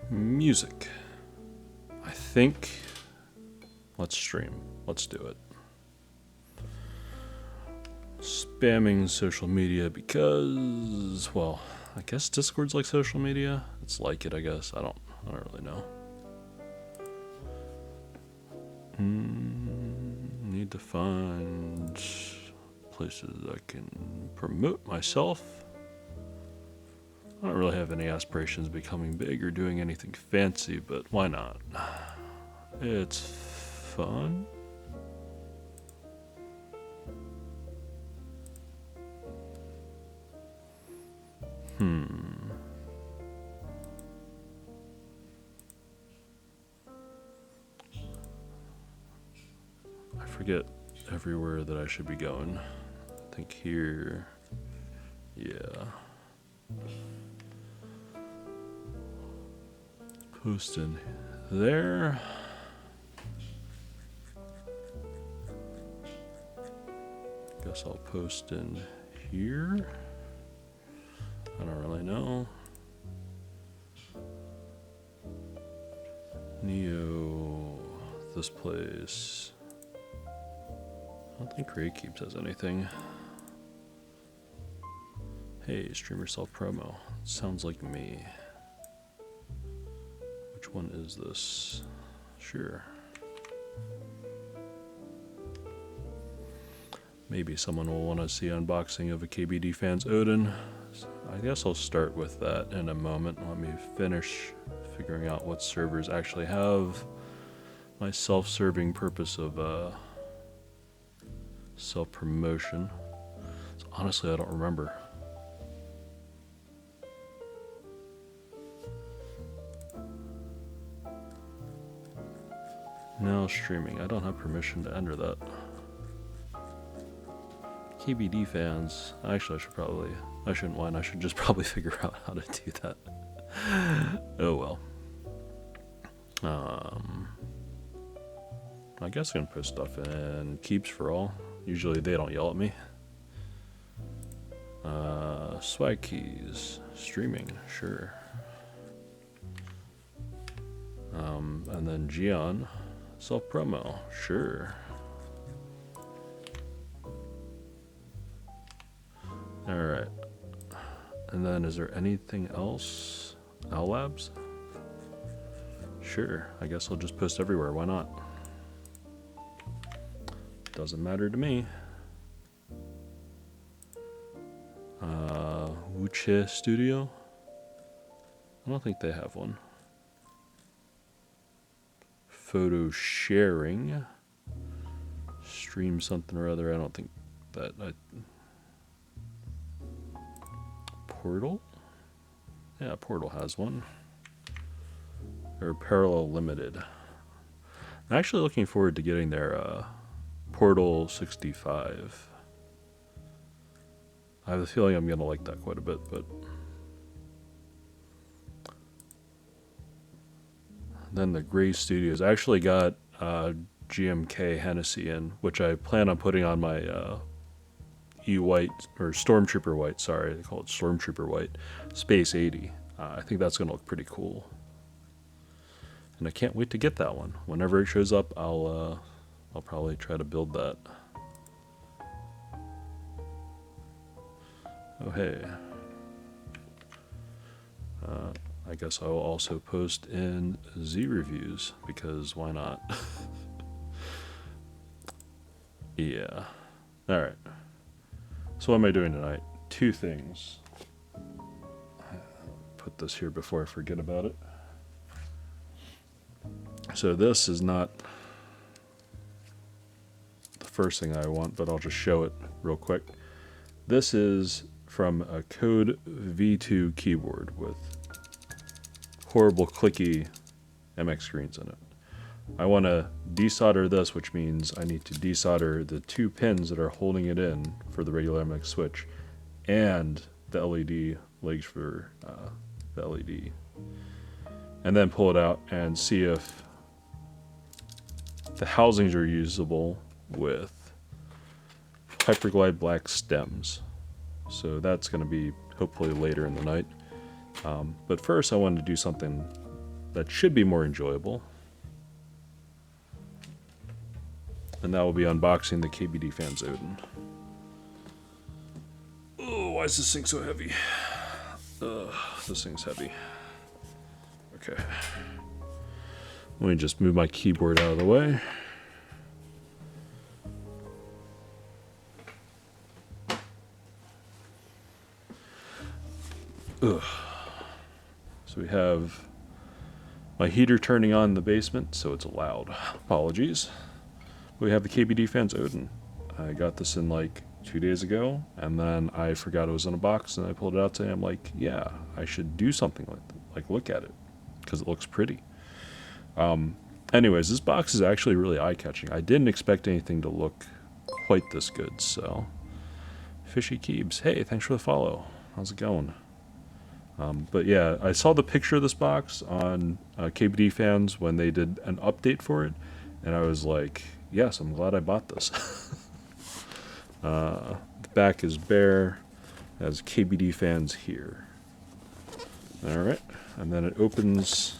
Music. I think. Let's stream. Let's do it. Spamming social media because, well, I guess Discord's like social media. It's like it, I guess. I don't really know. Need to find places I can promote myself. I don't really have any aspirations of becoming big or doing anything fancy, but why not? It's fun. I forget everywhere that I should be going. I think here. Yeah. Post in there. Guess I'll post in here. I don't really know. Neo, this place. I don't think Create Keeps has anything. Hey, stream yourself promo. Sounds like me. Which one is this? Sure. Maybe someone will want to see unboxing of a KBDFans Odin. I guess I'll start with that in a moment. Let me finish figuring out what servers actually have my self-serving purpose of self-promotion. So honestly, I don't remember. Now streaming. I don't have permission to enter that. KBD fans. Actually, I shouldn't whine. I should just probably figure out how to do that. Oh well. I guess I'm gonna put stuff in keeps for all. Usually they don't yell at me. Swag keys. Streaming. Sure. And then Gian. Self-promo. Sure. Alright. And then is there anything else? Owl Labs? Sure. I guess I'll just post everywhere. Why not? Doesn't matter to me. Wuche Studio? I don't think they have one. Photo sharing. Stream something or other. I don't think that. Portal? Yeah, Portal has one. Or Parallel Limited. I'm actually looking forward to getting their Portal 65. I have a feeling I'm going to like that quite a bit, but... Then the Gray Studios. I actually got GMK Hennessy in, which I plan on putting on my E-White, or Stormtrooper White, sorry, they call it Stormtrooper White, Space 80. I think that's going to look pretty cool. And I can't wait to get that one. Whenever it shows up, I'll probably try to build that. Oh, hey. I guess I will also post in Z reviews, because why not? Yeah. Alright. So what am I doing tonight? Two things. Put this here before I forget about it. So this is not the first thing I want, but I'll just show it real quick. This is from a Code V2 keyboard with horrible clicky MX screens in it. I want to desolder this, which means I need to desolder the two pins that are holding it in for the regular MX switch and the LED legs for the LED. And then pull it out and see if the housings are usable with Hyperglide black stems. So that's going to be hopefully later in the night. But first I wanted to do something that should be more enjoyable. And that will be unboxing the KBDFans Odin. Oh, why is this thing so heavy? This thing's heavy. Okay. Let me just move my keyboard out of the way. Ugh. So we have my heater turning on in the basement, so it's loud. Apologies. We have the KBDFans Odin. I got this in like 2 days ago, and then I forgot it was in a box, and I pulled it out today. I'm like, yeah, I should do something like look at it, because it looks pretty. Anyways, this box is actually really eye-catching. I didn't expect anything to look quite this good, so. Fishy Keebs, hey, thanks for the follow. How's it going? But yeah, I saw the picture of this box on KBDFans when they did an update for it, and I was like, yes, I'm glad I bought this. The back is bare, has KBDFans here. Alright, and then it opens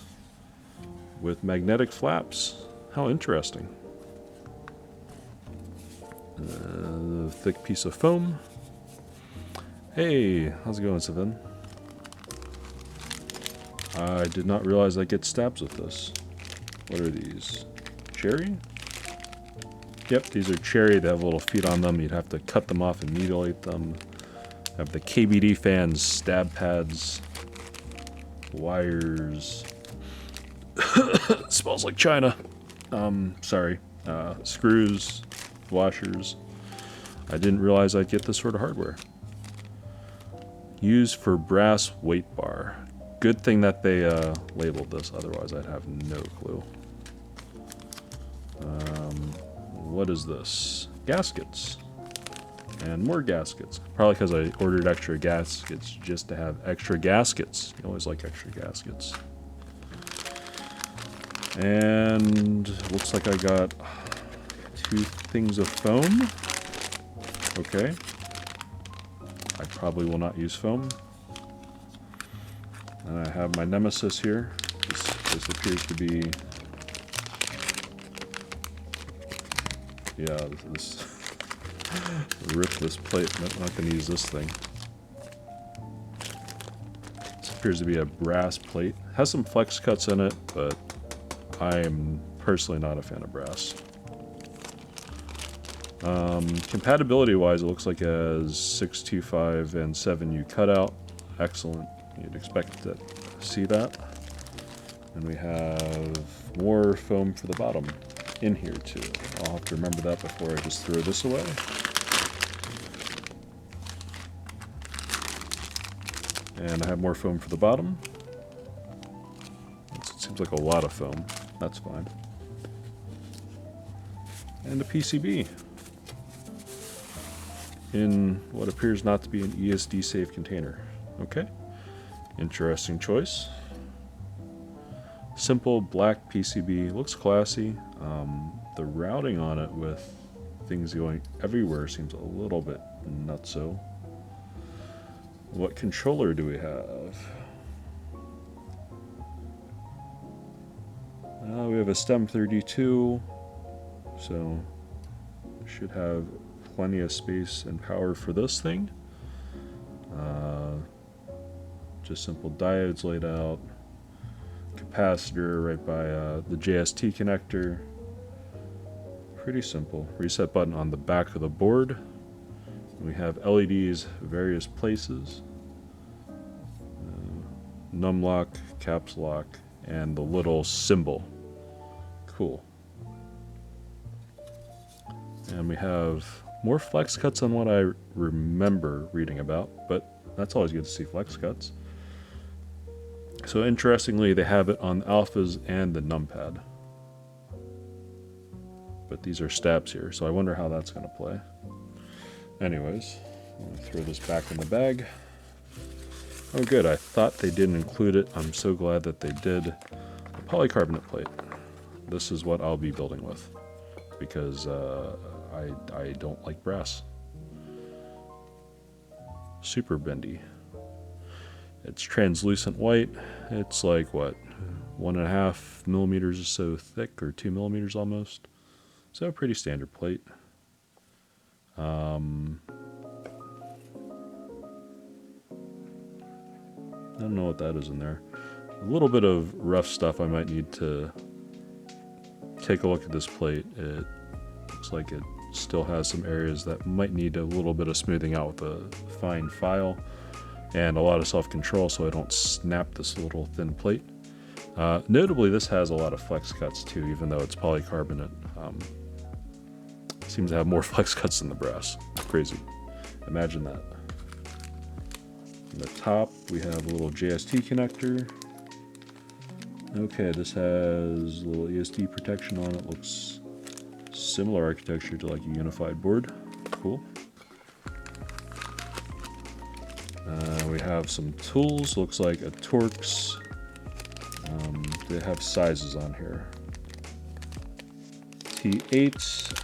with magnetic flaps. How interesting. A thick piece of foam. Hey, how's it going, Savin? I did not realize I get stabs with this. What are these? Cherry? Yep, these are cherry. They have little feet on them. You'd have to cut them off and mutilate them. Have the KBDFans stab pads. Wires. Smells like China. Sorry. Screws. Washers. I didn't realize I'd get this sort of hardware. Used for brass weight bar. Good thing that they labeled this, otherwise I'd have no clue. What is this? Gaskets. And more gaskets. Probably because I ordered extra gaskets just to have extra gaskets. You always like extra gaskets. And looks like I got 2 things of foam. Okay. I probably will not use foam. And I have my nemesis here. This appears to be... Yeah, this... Rip this plate. I'm not going to use this thing. This appears to be a brass plate. Has some flex cuts in it, but I am personally not a fan of brass. Compatibility-wise, it looks like it has 625 and 7U cutout. Excellent. You'd expect to see that. And we have more foam for the bottom in here too. I'll have to remember that before I just throw this away. And I have more foam for the bottom. It seems like a lot of foam. That's fine. And a PCB. In what appears not to be an ESD safe container. Okay. Interesting choice. Simple black PCB. Looks classy. The routing on it with things going everywhere seems a little bit nutso. What controller do we have? We have a STEM 32, so should have plenty of space and power for this thing. Just simple diodes laid out, capacitor right by the JST connector. Pretty simple. Reset button on the back of the board. We have LEDs various places. Num lock, caps lock, and the little symbol. Cool. And we have more flex cuts than what I remember reading about, but that's always good to see flex cuts. So interestingly, they have it on the alphas and the numpad. But these are stabs here, so I wonder how that's going to play. Anyways, I'm going to throw this back in the bag. Oh good, I thought they didn't include it. I'm so glad that they did. A polycarbonate plate. This is what I'll be building with, because I don't like brass. Super bendy. It's translucent white. It's like what, 1.5 millimeters or so thick, or 2 millimeters almost. So a pretty standard plate. I don't know what that is in there. A little bit of rough stuff. I might need to take a look at this plate. It looks like it still has some areas that might need a little bit of smoothing out with a fine file and a lot of self-control so I don't snap this little thin plate. Notably, this has a lot of flex cuts too, even though it's polycarbonate. It seems to have more flex cuts than the brass. Crazy. Imagine that. On the top, we have a little JST connector. Okay, this has a little ESD protection on it. Looks similar architecture to like a unified board. Cool. We have some tools. Looks like a Torx. They have sizes on here. T8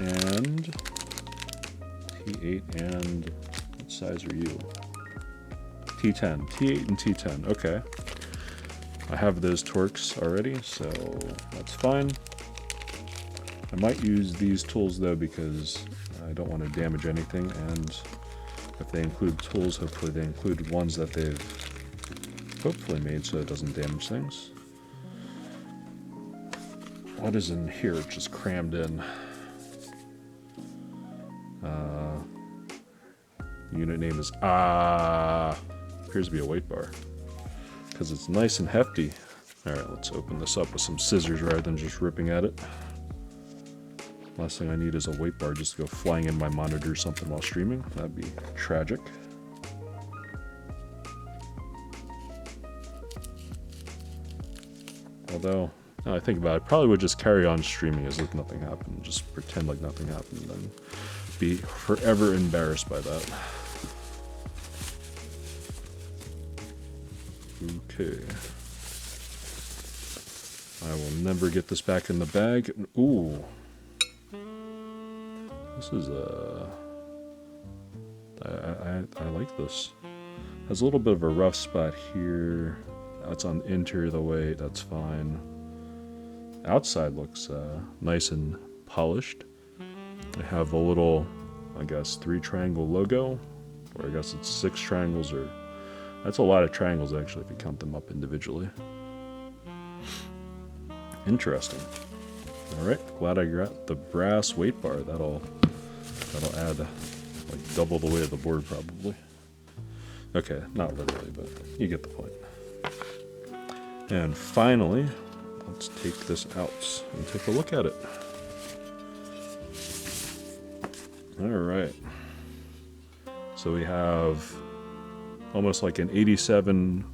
and what size are you? T10. T8 and T10. Okay. I have those Torx already, so that's fine. I might use these tools though because I don't want to damage anything, and if they include tools, hopefully they include ones that they've hopefully made so it doesn't damage things. What is in here? It's just crammed in. The unit name is appears to be a weight bar because it's nice and hefty. All right, let's open this up with some scissors rather than just ripping at it. Last thing I need is a weight bar just to go flying in my monitor or something while streaming. That'd be tragic. Although, now I think about it, I probably would just carry on streaming as if nothing happened. Just pretend like nothing happened and be forever embarrassed by that. Okay. I will never get this back in the bag. Ooh. This is I like this. Has a little bit of a rough spot here. That's on the interior of the weight. That's fine. Outside looks nice and polished. I have a little, I guess, 3-triangle logo, or I guess it's 6 triangles, or that's a lot of triangles actually if you count them up individually. Interesting. All right, glad I got the brass weight bar. That'll add like double the weight of the board probably. Okay, not literally, but you get the point. And finally, let's take this out and take a look at it. All right. So we have almost like an 87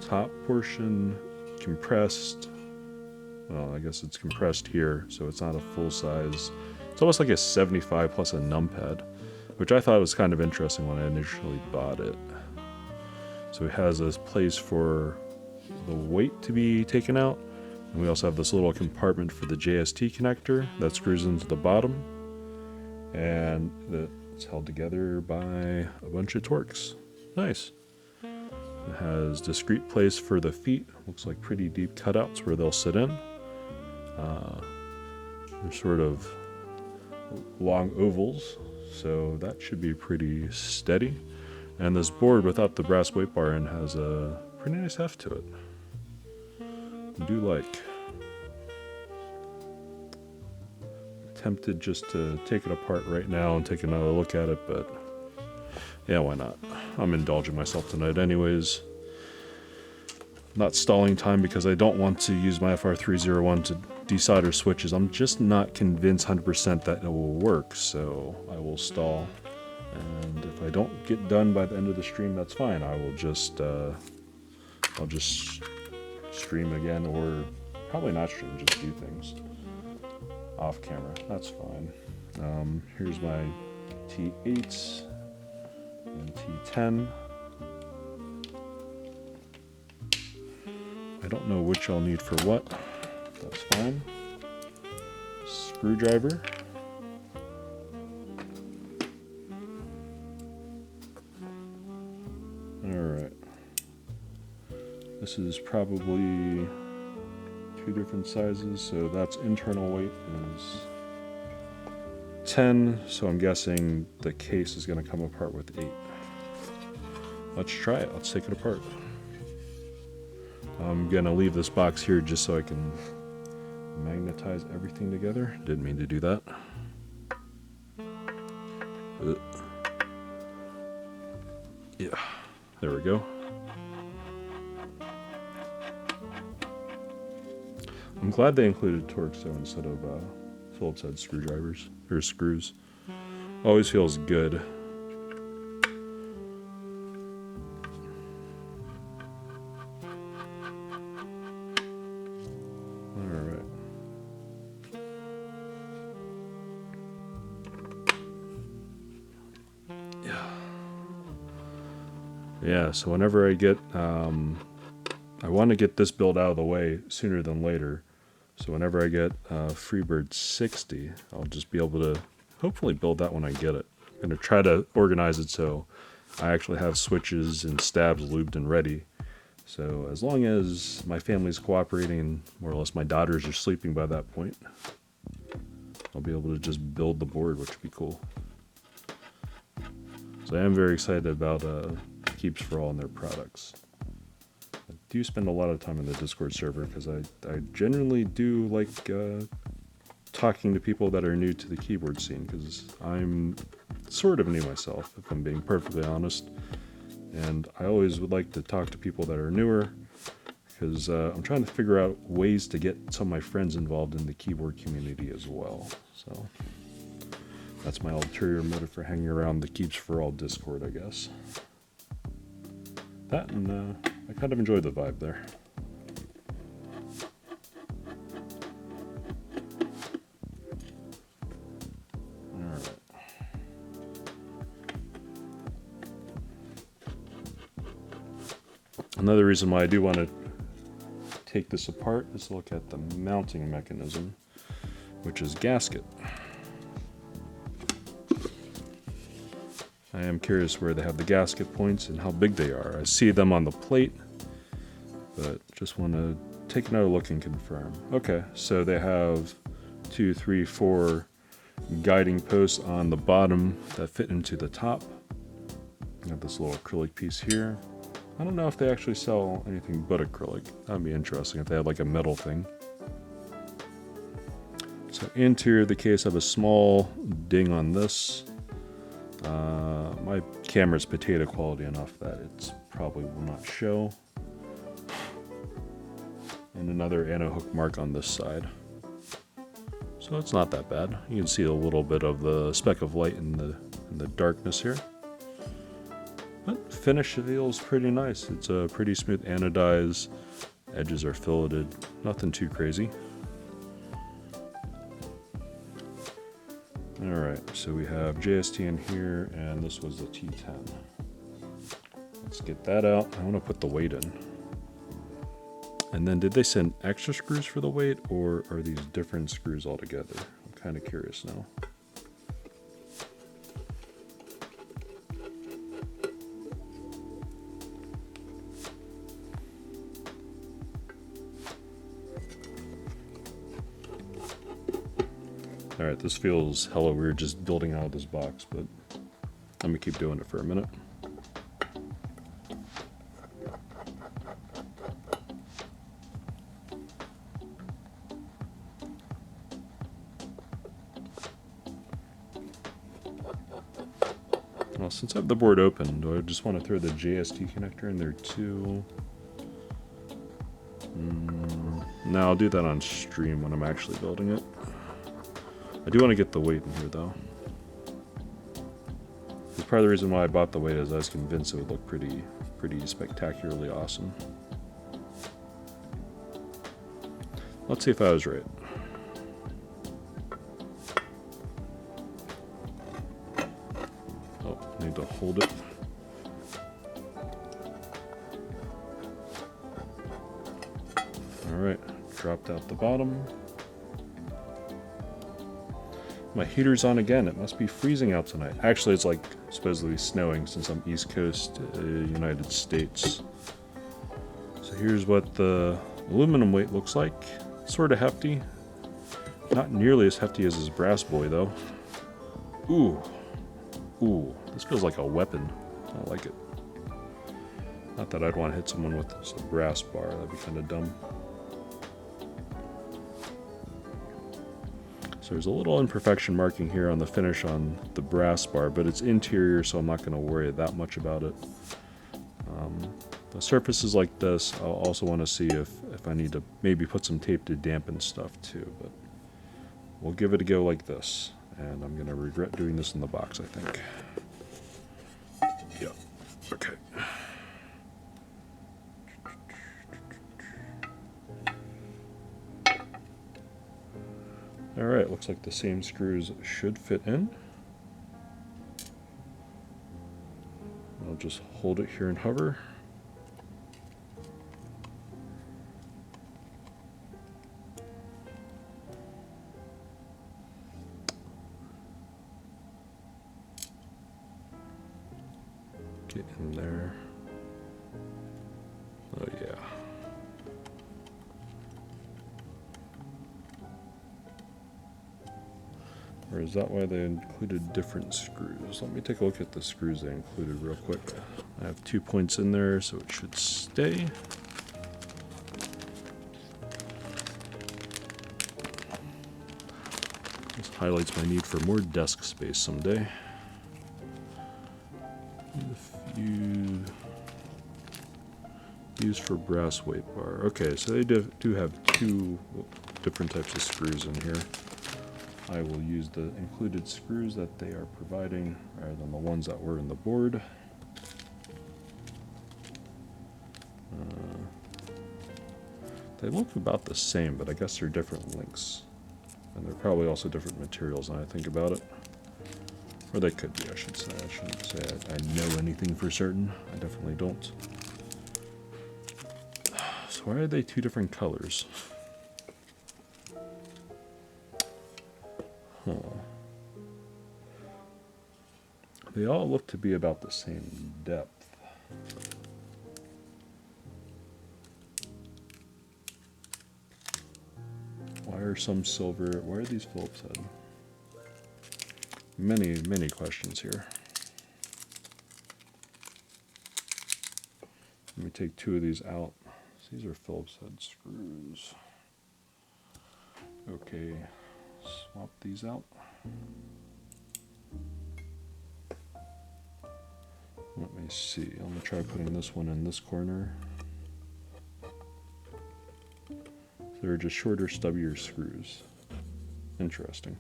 top portion compressed. Well, I guess it's compressed here, so it's not a full size. It's almost like a 75 plus a numpad, which I thought was kind of interesting when I initially bought it. So it has a place for the weight to be taken out, and we also have this little compartment for the JST connector that screws into the bottom, and it's held together by a bunch of Torx. Nice. It has discrete place for the feet. Looks like pretty deep cutouts where they'll sit in. They're sort of long ovals, so that should be pretty steady. And this board without the brass weight bar in has a pretty nice heft to it. I do like. Tempted just to take it apart right now and take another look at it, but yeah, why not? I'm indulging myself tonight anyways. Not stalling time because I don't want to use my FR301 to desolder switches. I'm just not convinced 100% that it will work, so I will stall. And if I don't get done by the end of the stream, that's fine. I will just, I'll just stream again, or probably not stream, just do things off camera. That's fine. Here's my T8 and T10. I don't know which I'll need for what. That's fine. Screwdriver. Alright. This is probably 2 different sizes, so that's internal weight is 10, so I'm guessing the case is going to come apart with 8. Let's try it. Let's take it apart. I'm going to leave this box here just so I can magnetize everything together. Didn't mean to do that. Yeah, there we go. I'm glad they included Torx though instead of Phillips head screwdrivers or screws. Always feels good. Alright. Yeah, so whenever I get, I want to get this build out of the way sooner than later. So whenever I get Freebird 60, I'll just be able to hopefully build that when I get it. I'm going to try to organize it so I actually have switches and stabs lubed and ready. So as long as my family's cooperating, more or less my daughters are sleeping by that point, I'll be able to just build the board, which would be cool. So I am very excited about Keeps for All and their products. I do spend a lot of time in the Discord server because I generally do like talking to people that are new to the keyboard scene, because I'm sort of new myself, if I'm being perfectly honest. And I always would like to talk to people that are newer, because I'm trying to figure out ways to get some of my friends involved in the keyboard community as well. So that's my ulterior motive for hanging around the Keeps for All Discord, I guess. That and I kind of enjoy the vibe there. Alright. Another reason why I do want to take this apart is to look at the mounting mechanism, which is gasket. I am curious where they have the gasket points and how big they are. I see them on the plate, but just want to take another look and confirm. Okay, so they have 2, 3, 4 guiding posts on the bottom that fit into the top. Got this little acrylic piece here. I don't know if they actually sell anything but acrylic. That'd be interesting if they had like a metal thing. So interior of the case, I have a small ding on this. My camera's potato quality enough that it's probably will not show. And another anno hook mark on this side. So it's not that bad. You can see a little bit of the speck of light in the darkness here. But finish feels pretty nice. It's a pretty smooth anodized. Edges are filleted. Nothing too crazy. Alright, so we have JST in here, and this was the T10. Let's get that out. I want to put the weight in. And then did they send extra screws for the weight, or are these different screws altogether? I'm kind of curious now. Alright, this feels hella weird just building out of this box, but I'm gonna keep doing it for a minute. Well, since I have the board open, do I just want to throw the JST connector in there too? No, I'll do that on stream when I'm actually building it. I do want to get the weight in here though. That's part of the reason why I bought the weight, is I was convinced it would look pretty spectacularly awesome. Let's see if I was right. Oh, I need to hold it. Alright, dropped out the bottom. My heater's on again. It must be freezing out tonight. Actually, it's like supposedly snowing since I'm East Coast, United States. So So here's what the aluminum weight looks like. Sort of hefty. Not nearly as hefty as his brass boy though. Ooh. Ooh, this feels like a weapon. I like it. Not that I'd want to hit someone with a brass bar, that'd be kind of dumb. So there's a little imperfection marking here on the finish on the brass bar, but it's interior, so I'm not going to worry that much about it. The surfaces like this, I'll also want to see if I need to maybe put some tape to dampen stuff too, but we'll give it a go like this. And I'm going to regret doing this in the box, I think. Yep. Okay. Alright, looks like the same screws should fit in. I'll just hold it here and hover. Get in there. Oh yeah. Or is that why they included different screws? Let me take a look at the screws they included real quick. I have 2 points in there, so it should stay. This highlights my need for more desk space someday. Used for brass weight bar. Okay, so they do have 2 different types of screws in here. I will use the included screws that they are providing rather than the ones that were in the board. They look about the same, but I guess they're different lengths. And they're probably also different materials now I think about it. Or they could be, I should say. I shouldn't say I know anything for certain. I definitely don't. So why are they 2 different colors? Huh. They all look to be about the same depth. Why are some silver? Why are these Phillips head? Many questions here. Let me take 2 of these out. These are Phillips head screws. Okay, swap these out. Let me see. I'm going to try putting this one in this corner. They're just shorter, stubbier screws. Interesting.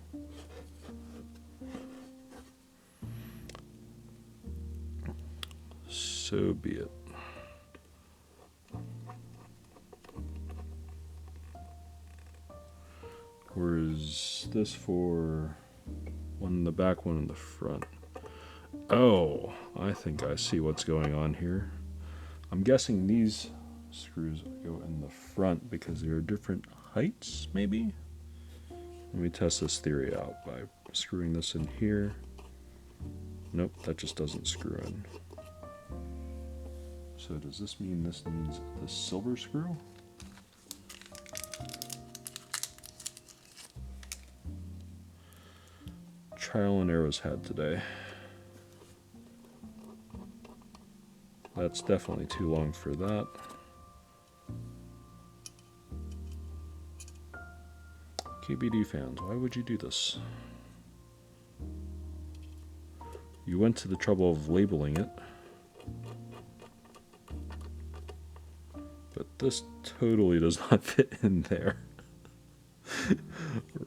So be it. Or is this for one in the back, one in the front? Oh, I think I see what's going on here. I'm guessing these screws go in the front because they're different heights, maybe? Let me test this theory out by screwing this in here. Nope, that just doesn't screw in. So does this mean this needs the silver screw? Trial and errors had today. That's definitely too long for that. KBD fans, why would you do this? You went to the trouble of labeling it. But this totally does not fit in there.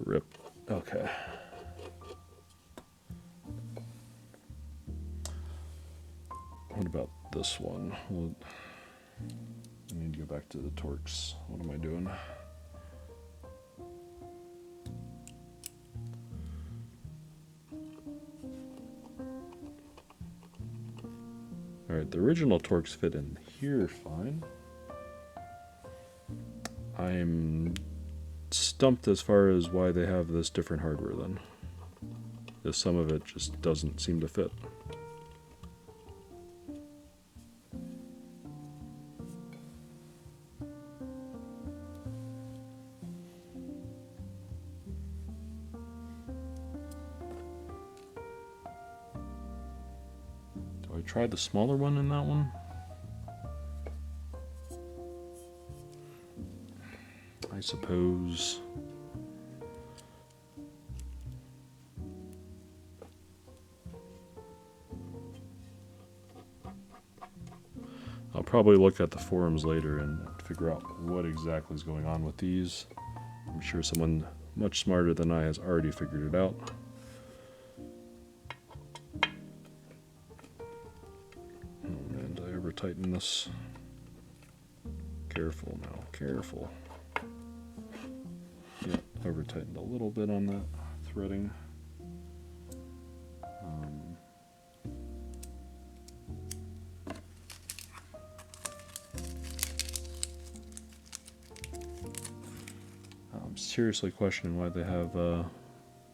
Rip. Okay. What about this one? Well, I need to go back to the Torx. What am I doing? Alright, the original Torx fit in here fine. I'm stumped as far as why they have this different hardware then. Because some of it just doesn't seem to fit. try the smaller one in that one? I suppose. I'll probably look at the forums later and figure out what exactly is going on with these. I'm sure someone much smarter than I has already figured it out. Oh man, did I ever tighten this? Careful now, careful. Yeah, over tightened a little bit on that threading. I'm seriously questioning why they have all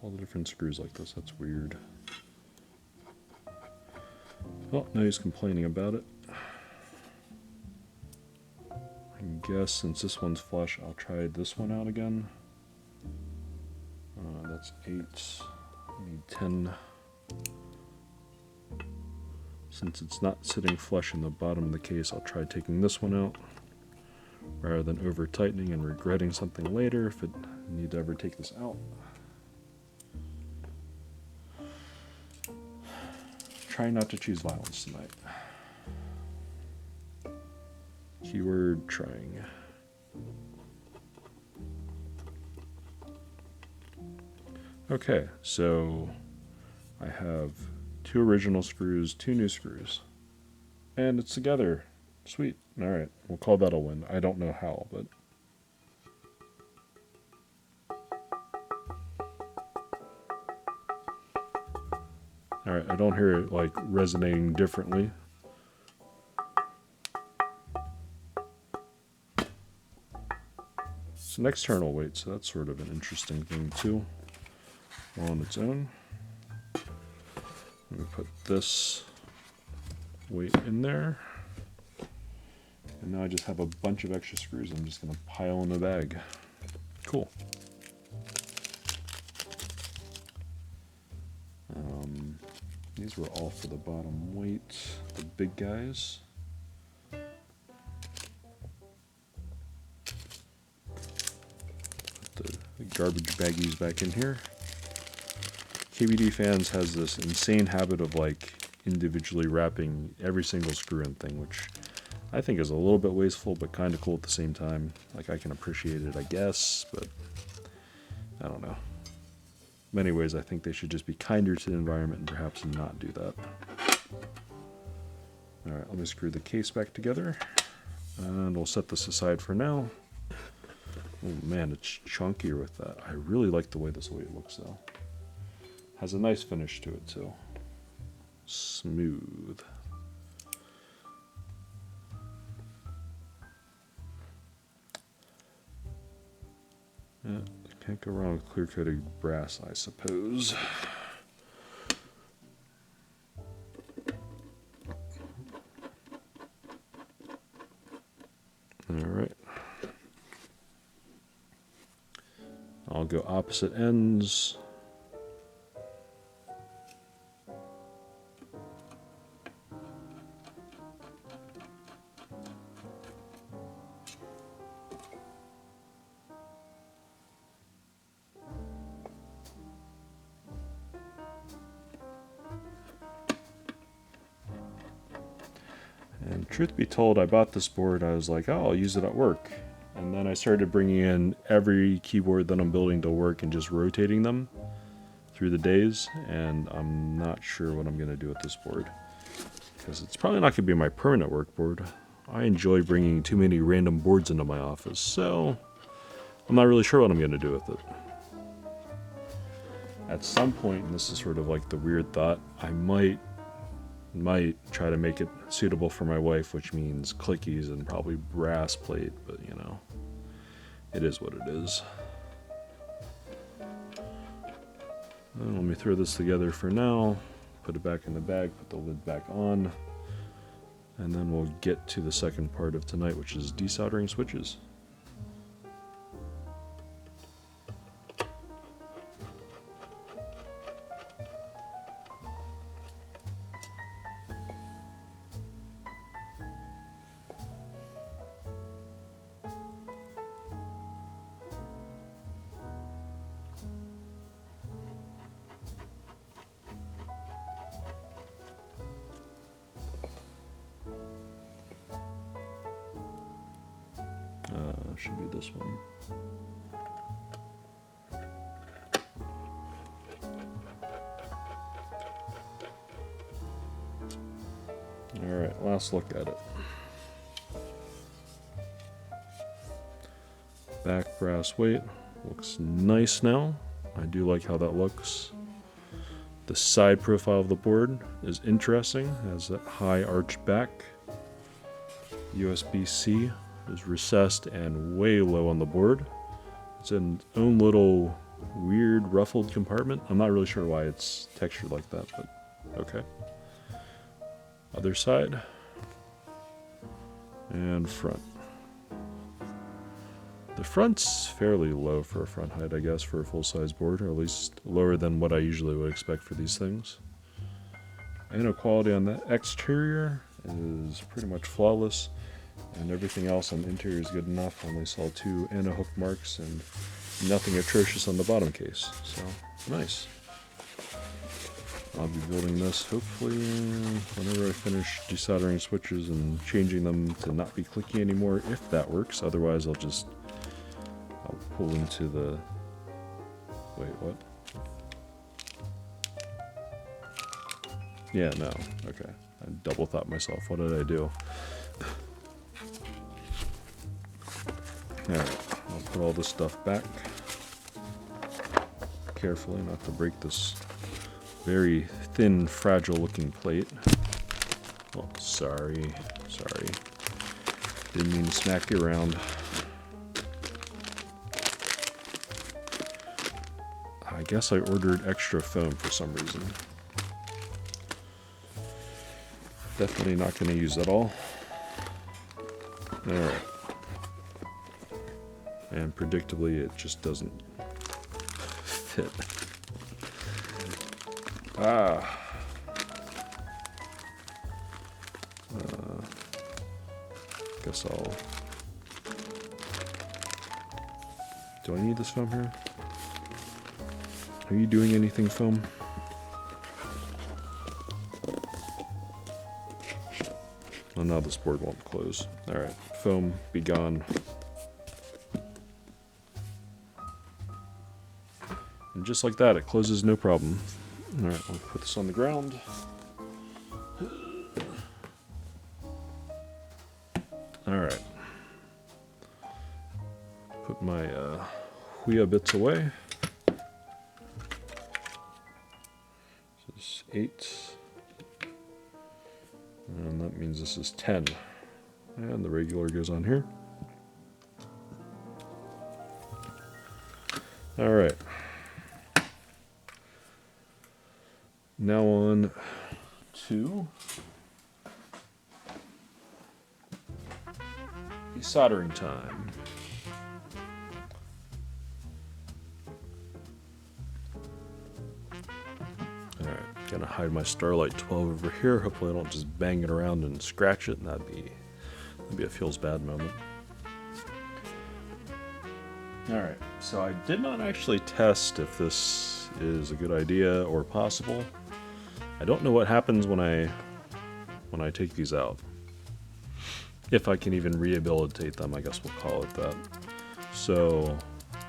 the different screws like this. That's weird. Well, now he's complaining about it. I guess since this one's flush, I'll try this one out again. That's 8. I need 10. Since it's not sitting flush in the bottom of the case, I'll try taking this one out rather than over tightening and regretting something later if I need to ever take this out. Try not to choose violence tonight. Keyword trying. Okay, so I have 2 original screws, 2 new screws, and it's together. Sweet. Alright, we'll call that a win. I don't know how, but... Alright, I don't hear it like resonating differently. It's an external weight, so that's sort of an interesting thing too, all on its own. Let me put this weight in there. And now I just have a bunch of extra screws I'm just going to pile in the bag. Cool. These were all for the bottom weight, the big guys. Put the garbage baggies back in here. KBDFans has this insane habit of like individually wrapping every single screw in thing, which I think is a little bit wasteful, but kind of cool at the same time. Like, I can appreciate it, I guess, but I don't know. In many ways, I think they should just be kinder to the environment and perhaps not do that. Alright, let me screw the case back together, and we'll set this aside for now. Oh man, it's chunkier with that. I really like the way this weight looks, though. Has a nice finish to it, too. Smooth. Yeah, can't go wrong with clear-coated brass, I suppose. Alright. I'll go opposite ends. And truth be told, I bought this board, I was like, oh, I'll use it at work. And then I started bringing in every keyboard that I'm building to work and just rotating them through the days. And I'm not sure what I'm going to do with this board, because it's probably not going to be my permanent work board. I enjoy bringing too many random boards into my office, so I'm not really sure what I'm going to do with it. At some point, and this is sort of like the weird thought, I might try to make it suitable for my wife, which means clickies and probably brass plate, but you know, it is what it is. And let me throw this together for now, put it back in the bag, put the lid back on, and then we'll get to the second part of tonight, which is desoldering switches. That should be this one. Alright, last look at it. Back brass weight. Looks nice now. I do like how that looks. The side profile of the board is interesting. It has that high arched back. USB-C is recessed and way low on the board. It's in its own little weird ruffled compartment. I'm not really sure why it's textured like that, but okay. Other side. And front. The front's fairly low for a front height, I guess, for a full-size board, or at least lower than what I usually would expect for these things. And quality on the exterior is pretty much flawless, and everything else on the interior is good enough. I only saw 2 hook marks and nothing atrocious on the bottom case, so nice. I'll be building this hopefully whenever I finish desoldering switches and changing them to not be clicky anymore, if that works. Otherwise I'll pull into the... Wait, what? Yeah, no. Okay. I double thought myself. What did I do? Alright. I'll put all this stuff back. Carefully, not to break this very thin, fragile looking plate. Oh, sorry. Sorry. Didn't mean to smack you around. I guess I ordered extra foam for some reason. Definitely not going to use that all. Alright. And predictably it just doesn't fit. Guess I'll... Do I need this foam here? Are you doing anything, foam? Oh, now this board won't close. Alright, foam, be gone. And just like that, it closes no problem. Alright, I'll put this on the ground. Alright. Put my Huya bits away. This is 8. And that means this is 10. And the regular goes on here. Alright. Now on to soldering time. Alright, gonna hide my Starlight 12 over here. Hopefully I don't just bang it around and scratch it, and that'd be a feels bad moment. Alright, so I did not actually test if this is a good idea or possible. I don't know what happens when I take these out. If I can even rehabilitate them, I guess we'll call it that. So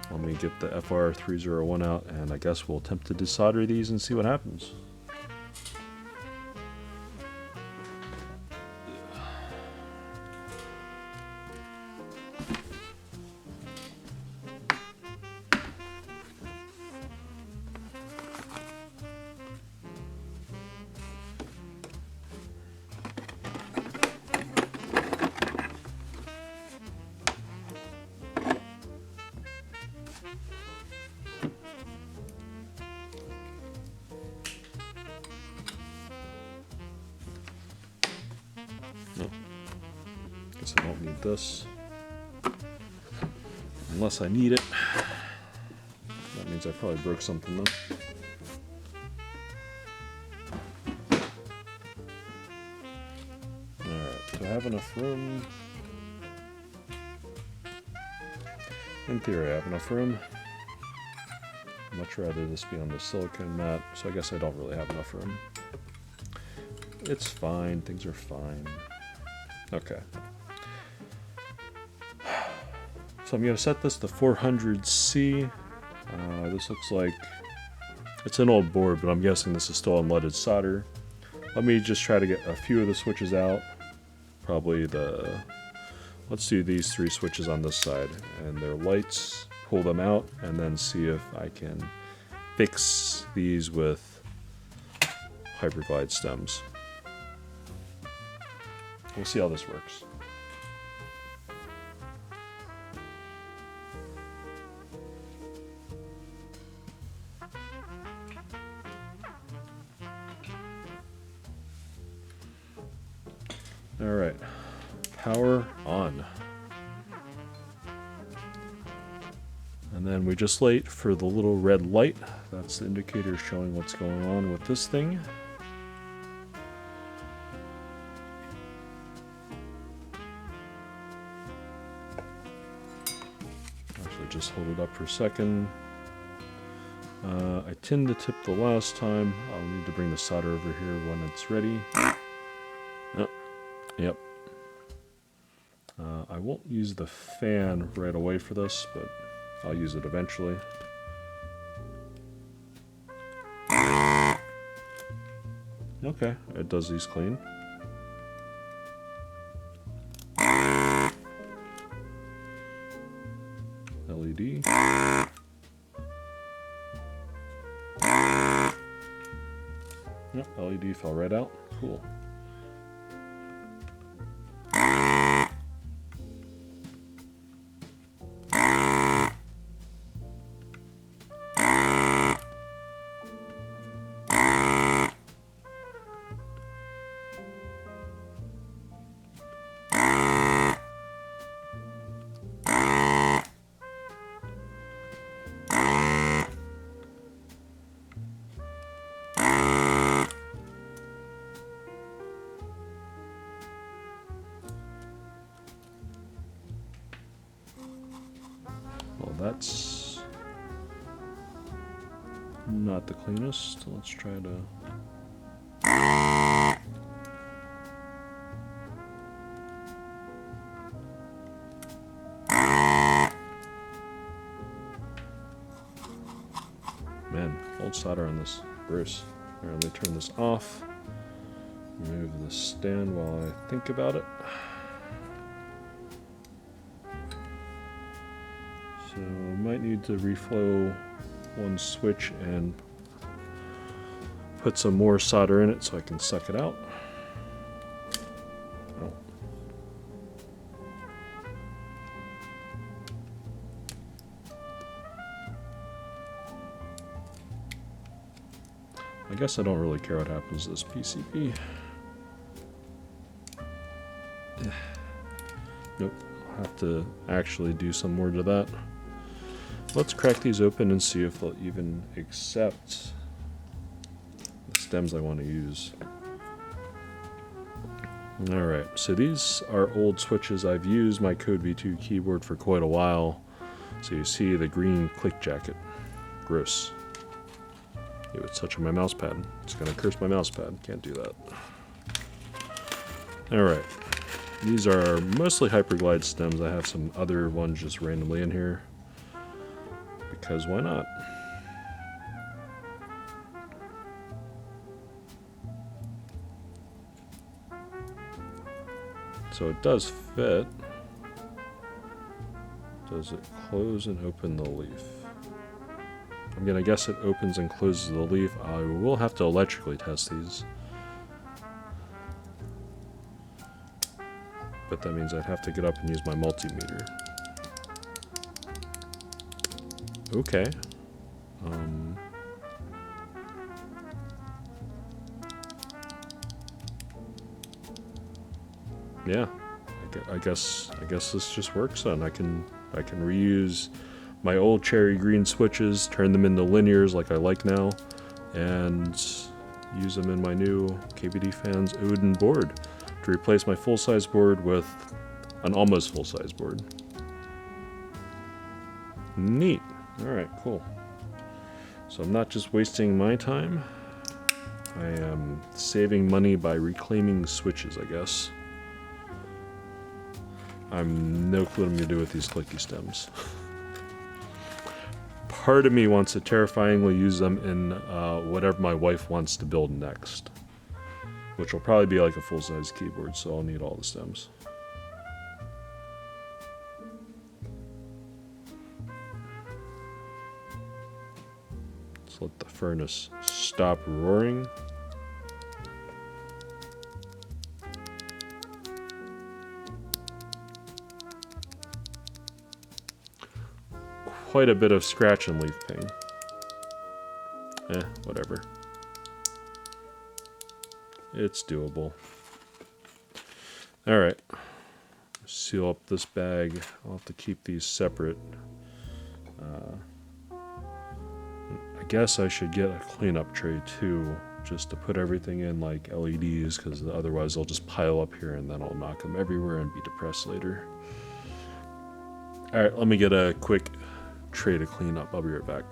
let me get the FR301 out, and I guess we'll attempt to desolder these and see what happens. Nope. Guess I don't need this. Unless I need it. That means I probably broke something though. Alright, do I have enough room? In theory, I have enough room. I'd much rather this be on the silicone mat, so I guess I don't really have enough room. It's fine, things are fine. Okay. So I'm going to set this to 400C. This looks like it's an old board, but I'm guessing this is still unleaded solder. Let me just try to get a few of the switches out. Probably let's do these 3 switches on this side and their lights, pull them out, and then see if I can fix these with hyperglide stems. We'll see how this works. All right, power on. And then we just wait for the little red light. That's the indicator showing what's going on with this thing. Actually, just hold it up for a second. I tinned the tip the last time. I'll need to bring the solder over here when it's ready. Oh, yep. I won't use the fan right away for this, but I'll use it eventually. Okay, it does these clean. LED. Yep, LED fell right out. Cool. That's not the cleanest. Let's try to... Man, old solder on this. Gross. All right, let me turn this off. Move the stand while I think about it. So I might need to reflow one switch and put some more solder in it so I can suck it out. Oh. I guess I don't really care what happens to this PCB. Nope, I'll have to actually do some more to that. Let's crack these open and see if they'll even accept the stems I want to use. Alright, so these are old switches. I've used my Code V2 keyboard for quite a while. So you see the green click jacket. Gross. It was touching my mouse pad. It's gonna curse my mouse pad. Can't do that. Alright. These are mostly hyperglide stems. I have some other ones just randomly in here. Because why not? So it does fit. Does it close and open the leaf? I'm gonna guess it opens and closes the leaf. I will have to electrically test these. But that means I'd have to get up and use my multimeter. Okay. Yeah. I guess this just works then. I can reuse my old cherry green switches, turn them into linears like I like now, and use them in my new KBDFans Odin board to replace my full-size board with an almost full-size board. Neat. Alright, cool. So I'm not just wasting my time, I am saving money by reclaiming switches, I guess. I'm no clue what I'm going to do with these clicky stems. Part of me wants to terrifyingly use them in whatever my wife wants to build next, which will probably be like a full-size keyboard, so I'll need all the stems. Let's let the furnace stop roaring. Quite a bit of scratch and leaf ping. Whatever. It's doable. Alright. Seal up this bag. I'll have to keep these separate. I guess I should get a cleanup tray too, just to put everything in like LEDs, because otherwise they'll just pile up here and then I'll knock them everywhere and be depressed later. Alright, let me get a quick tray to clean up. I'll be right back.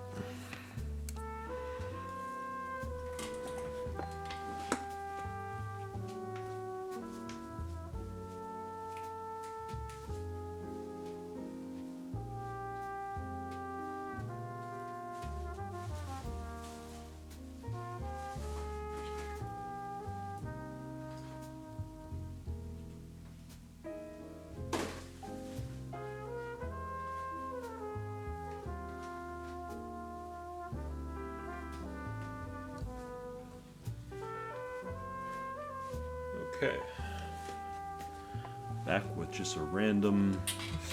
Okay. Back with just a random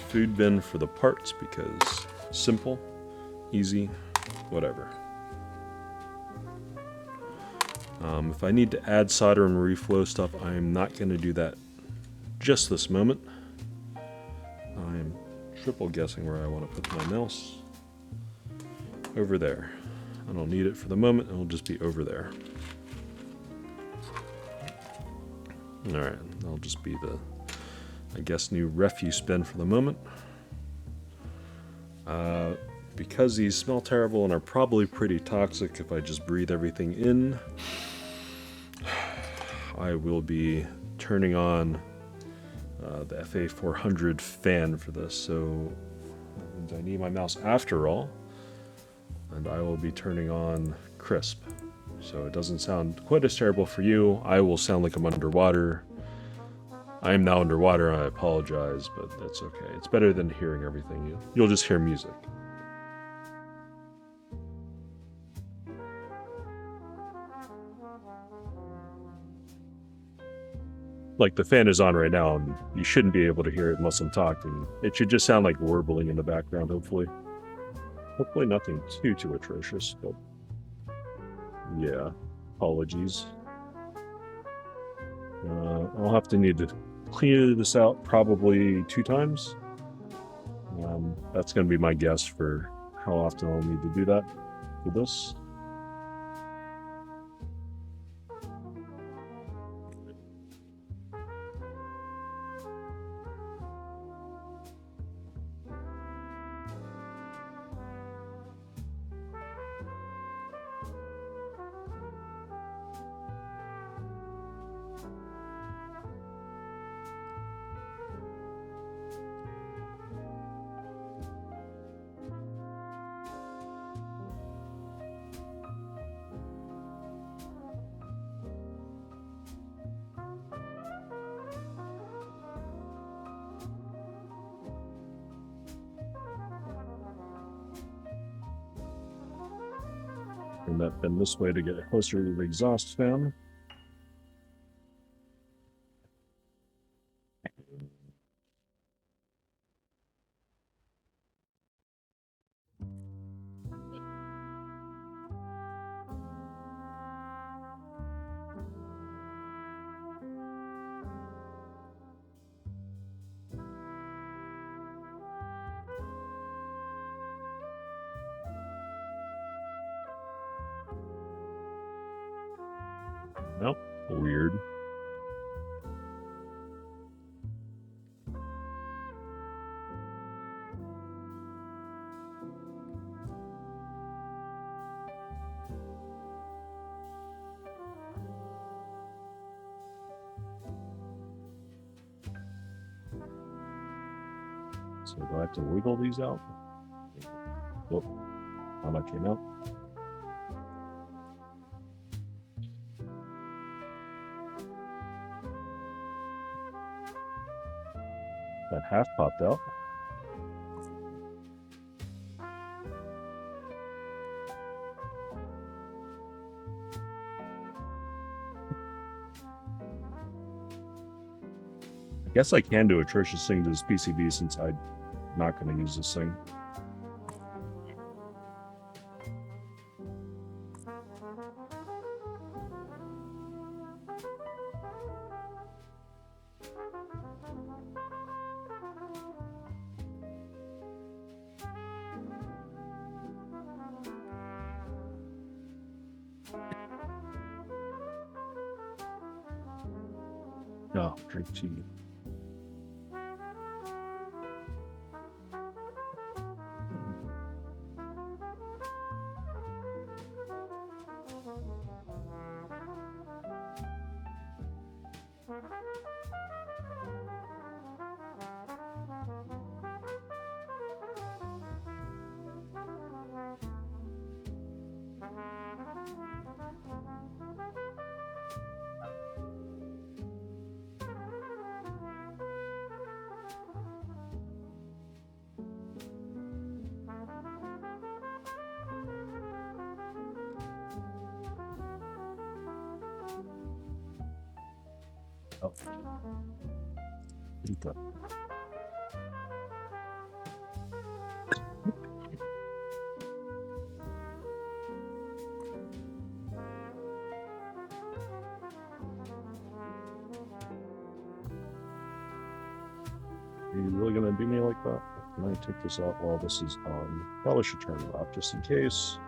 food bin for the parts because simple, easy, whatever. If I need to add solder and reflow stuff, I'm not going to do that just this moment. I'm triple guessing where I want to put my mouse. Over there. I don't need it for the moment, it'll just be over there. Alright, that'll just be the, I guess, new refuse bin for the moment. Because these smell terrible and are probably pretty toxic if I just breathe everything in, I will be turning on the FA400 fan for this, so I need my mouse after all, and I will be turning on crisp. So it doesn't sound quite as terrible for you. I will sound like I'm underwater. I am now underwater, I apologize, but that's okay. It's better than hearing everything. You'll just hear music. Like the fan is on right now, and you shouldn't be able to hear it unless I'm talking. It should just sound like warbling in the background, hopefully. Hopefully nothing too atrocious, but yeah, apologies. I'll have to need to clear this out probably 2 times. That's going to be my guess for how often I'll need to do that for this. Turn that bin this way to get closer to the exhaust fan. Nope, weird. So do I have to wiggle these out? Oh, how that came out. That half popped out. I guess I can do a atrocious thing to this PCB since I'm not going to use this thing. No, drink tea. Oh. Okay. Are you really going to do me like that? Can I take this out while this is on? Probably should turn it off just in case.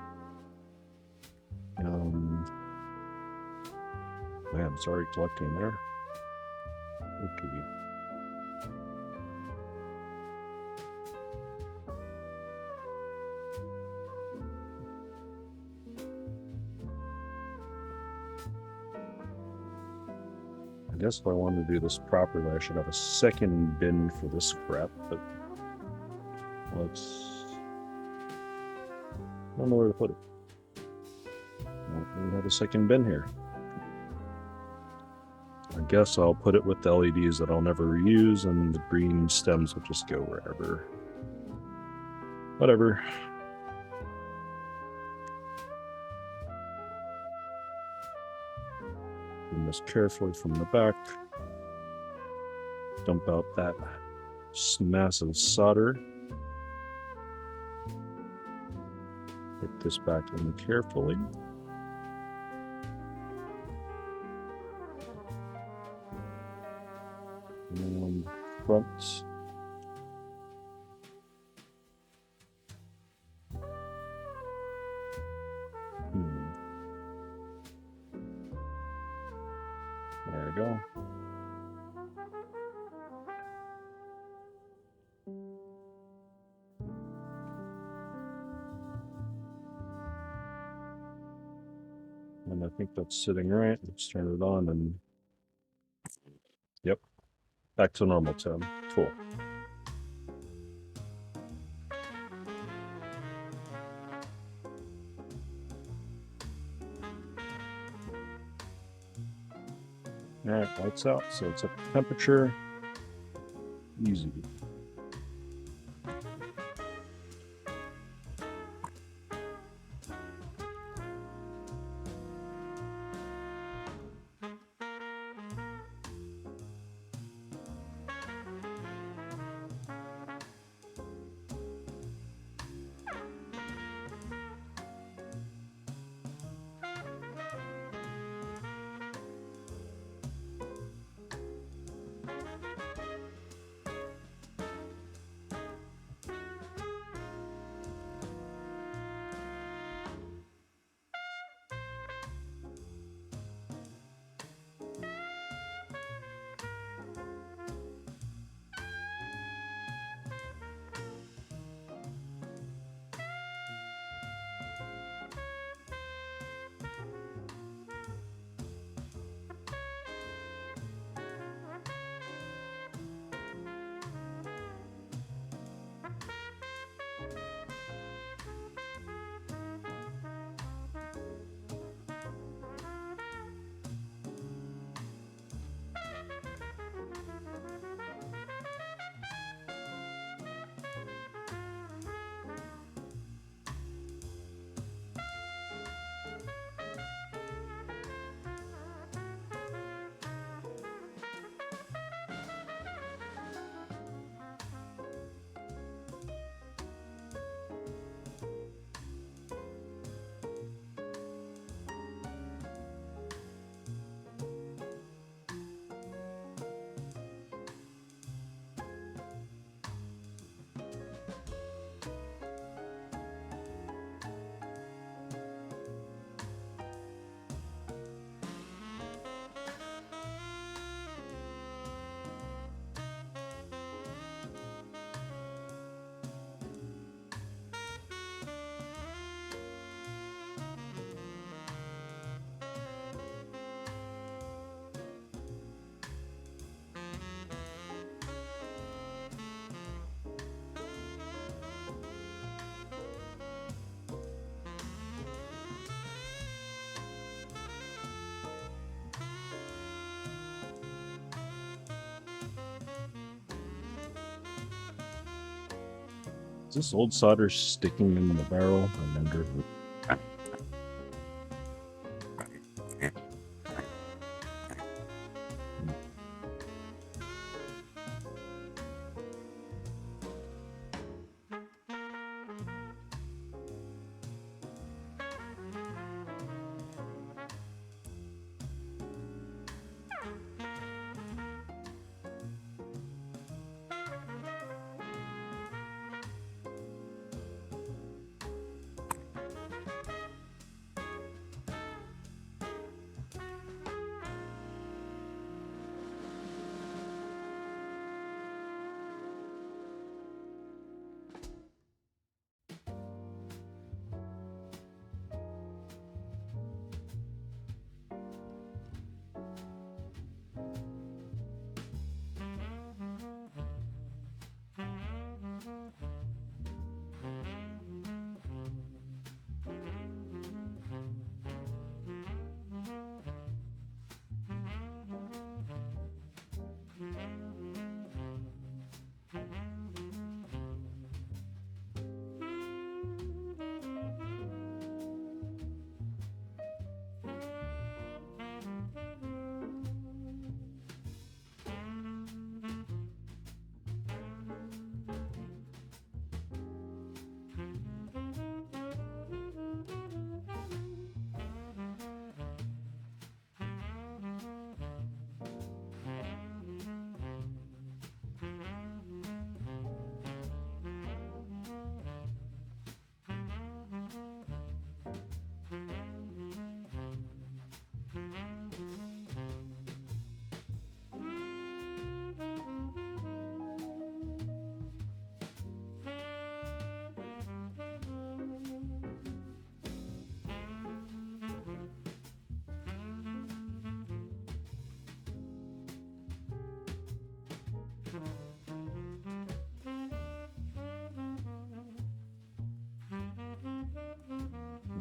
Man, sorry collecting there. Okay. I guess if I wanted to do this properly, I should have a second bin for this crap, but let's... I don't know where to put it. We have a second bin here. I guess I'll put it with the LEDs that I'll never reuse, and the green stems will just go wherever. Whatever. Doing this carefully from the back. Dump out that massive solder. Put this back in carefully. And front. There we go. And I think that's sitting right. Let's turn it on and yep, back to normal tone. Cool. All right, lights out, so it's up to temperature. Easy. Is this old solder sticking in the barrel? I wonder.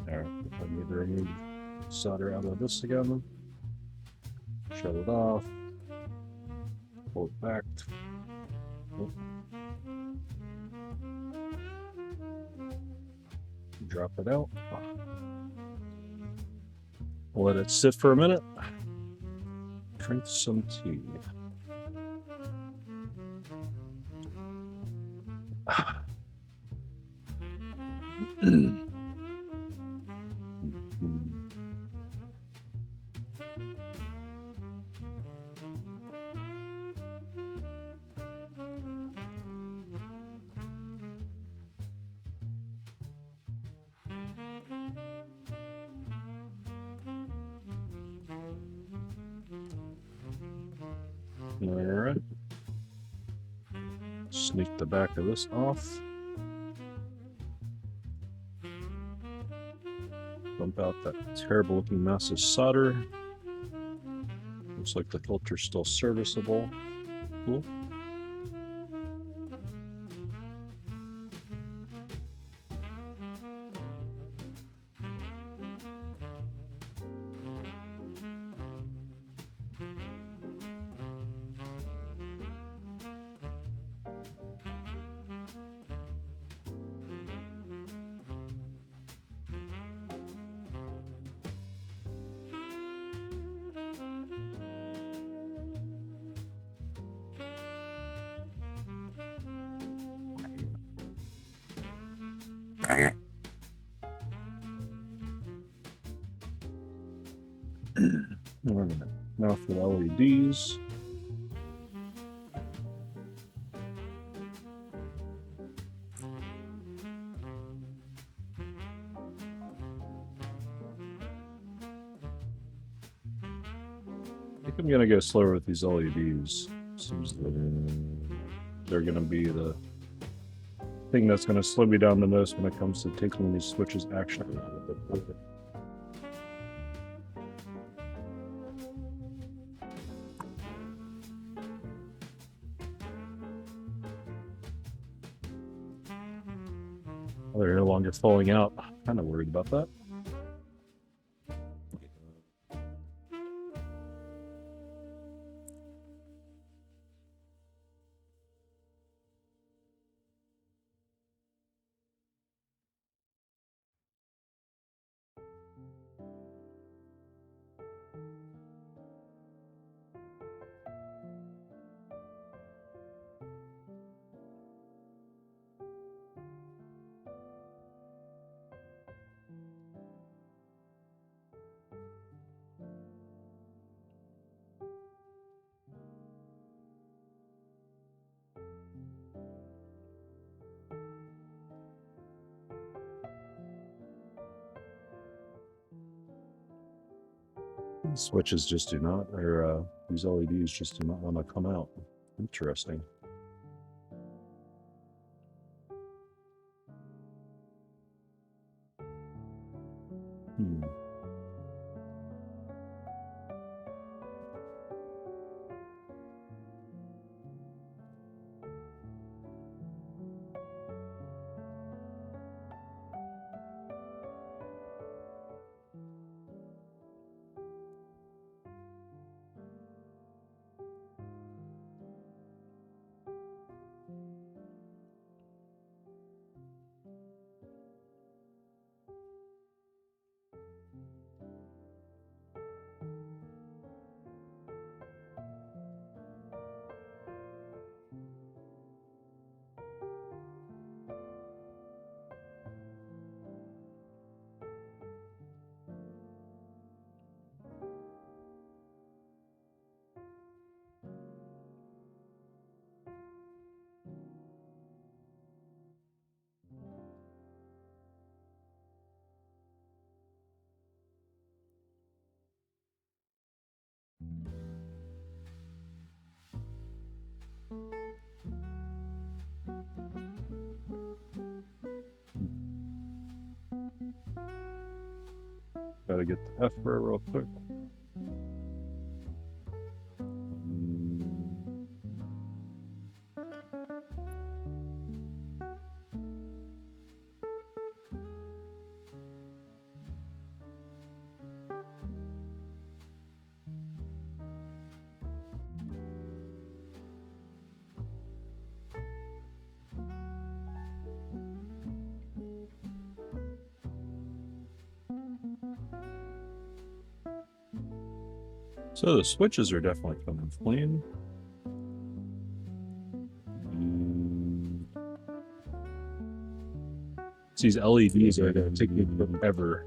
Alright, I need to remove solder out of this again. Shut it off. Pull it back. Drop it out. Let it sit for a minute. Drink some tea. Alright. Sneak the back of this off. Dump out that terrible looking mess of solder. Looks like the filter's still serviceable. Cool. Now for the LEDs. I think I'm gonna go slower with these LEDs. Seems that they're gonna be the thing that's gonna slow me down the most when it comes to taking these switches actually out of the board. They're no longer falling out. Kind of worried about that. Switches just do not, or these LEDs just do not want to come out. Interesting. Gotta get the F for real quick. So the switches are definitely coming clean. These LEDs are going to take me forever.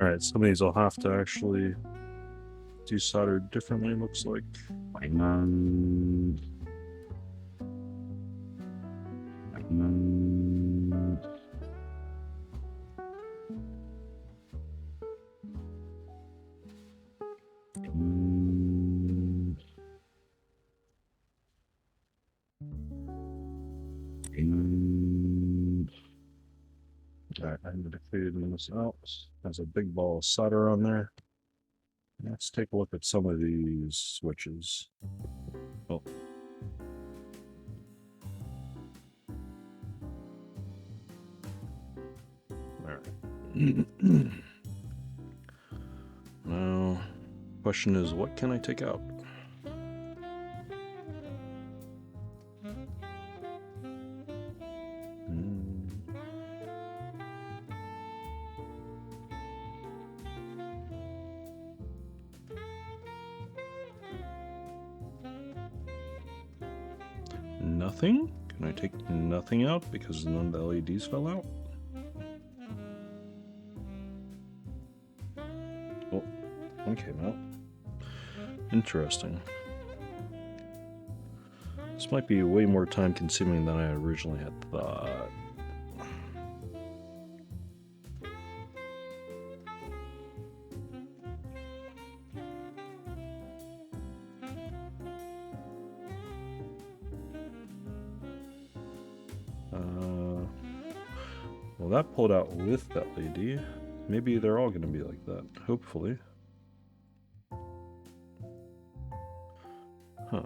All right, some of these I'll have to actually do soldered differently, looks like. Alright, I'm going to fade this out. There's a big ball of solder on there. Let's take a look at some of these switches. Oh. Alright. Now, question is, what can I take out? nothing? Can I take nothing out because none of the LEDs fell out? Oh, one came out. Interesting. This might be way more time consuming than I originally had thought. Well, that pulled out with that LED. Maybe they're all going to be like that, hopefully. Huh.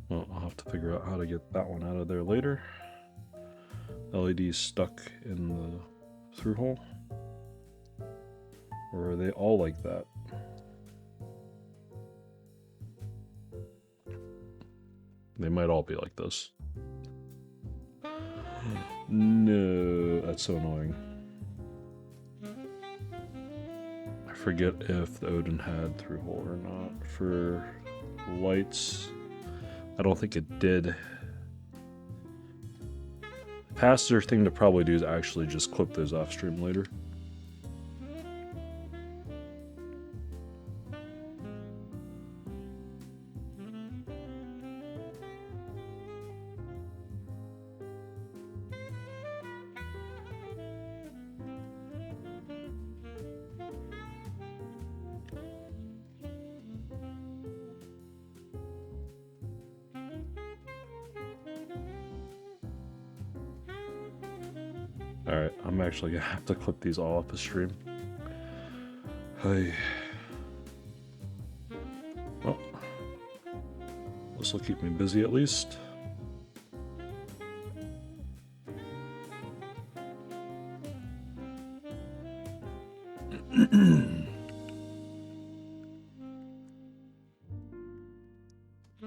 Well, I'll have to figure out how to get that one out of there later. LED's stuck in the through hole. Or are they all like that? They might all be like this. No, that's so annoying. I forget if the Odin had through hole or not. For lights, I don't think it did. Faster thing to probably do is actually just clip those off stream later. Alright, I'm actually gonna have to clip these all off the stream. Hey. Well, this will keep me busy at least.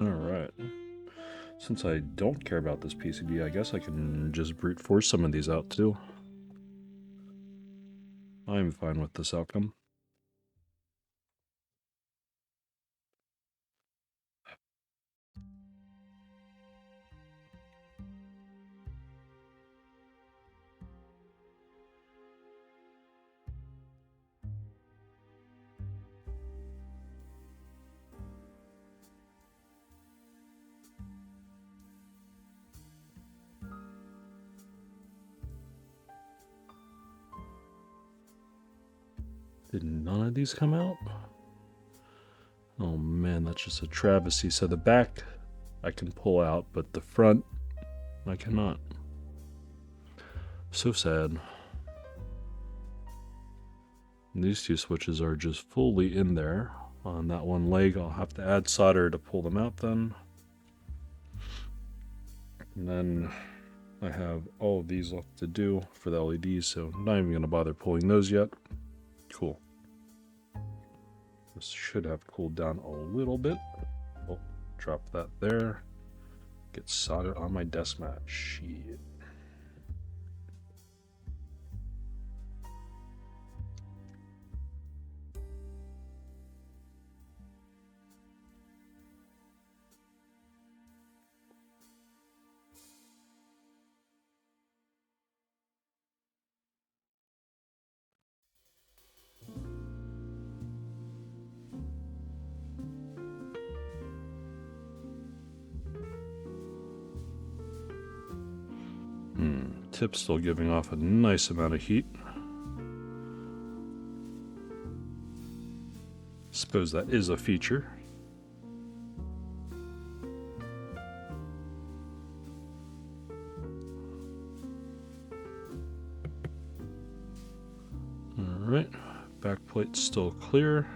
Alright. Since I don't care about this PCB, I guess I can just brute force some of these out too. I'm fine with this outcome. Did none of these come out? Oh man, that's just a travesty. So the back I can pull out, but the front I cannot. So sad. And these two switches are just fully in there. On that one leg, I'll have to add solder to pull them out then. And then I have all of these left to do for the LEDs, so I'm not even going to bother pulling those yet. Cool. This should have cooled down a little bit. Oh, drop that there. Get soldered on my desk mat. Shit. Tip's still giving off a nice amount of heat. Suppose that is a feature. Alright, back plate's still clear.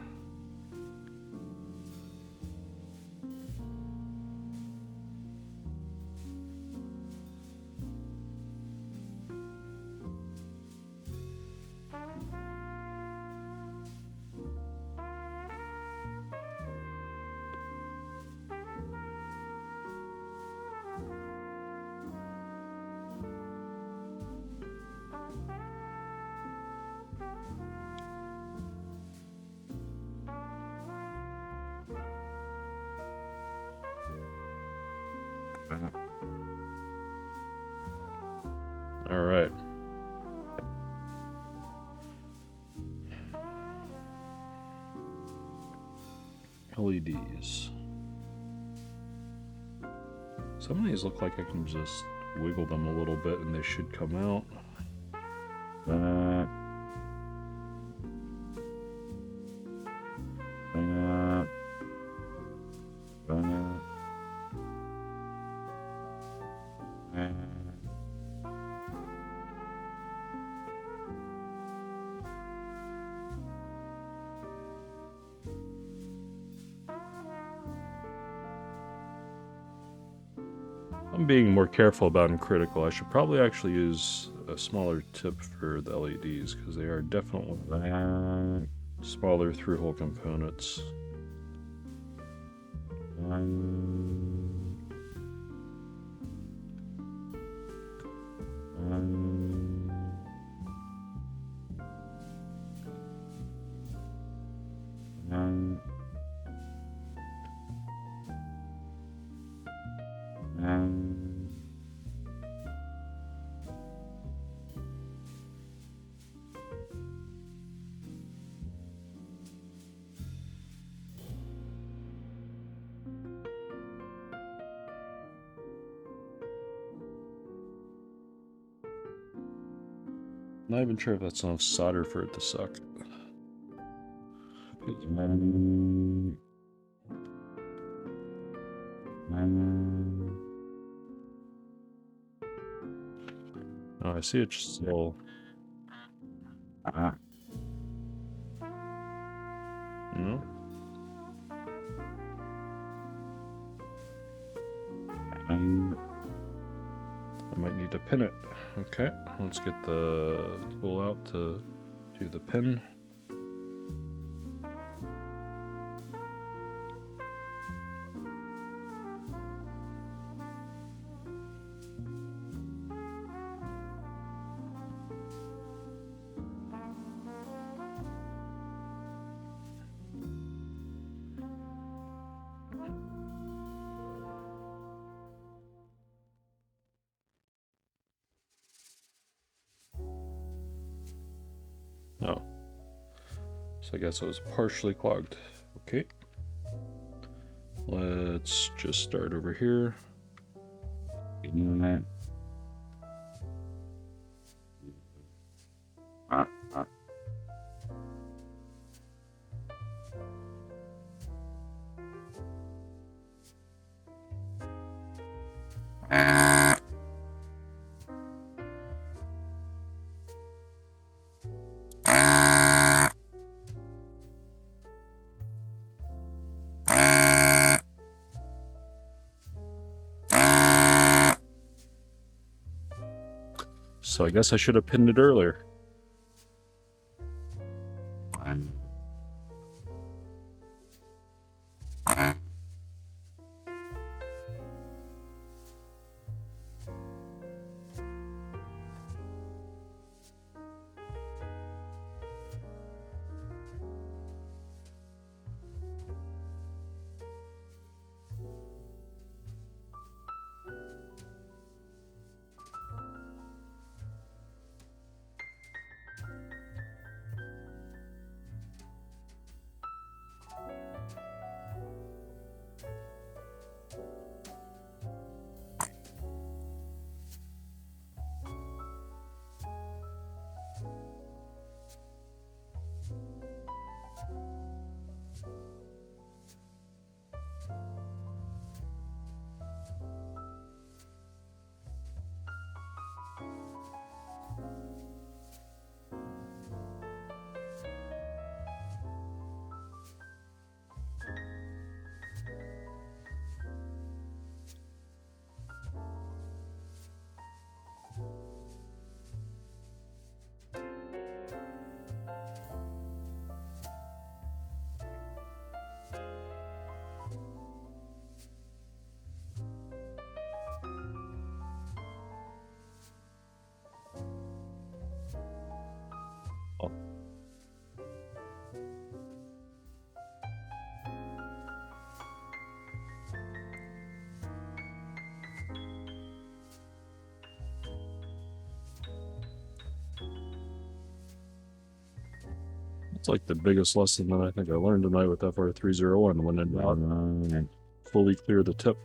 All right. LEDs. Some of these look like I can just wiggle them a little bit and they should come out. I'm being more careful about in critical. I should probably actually use a smaller tip for the LEDs because they are definitely smaller through-hole components. Not even sure if that's enough solder for it to suck. Oh, I see it's still. No. I might need to pin it. Okay, let's get the tool out to do the pin. Oh. So I guess it was partially clogged. Okay. Let's just start over here. So I guess I should have pinned it earlier. It's like the biggest lesson that I think I learned tonight with FR301 when in doubt, fully clear the tip.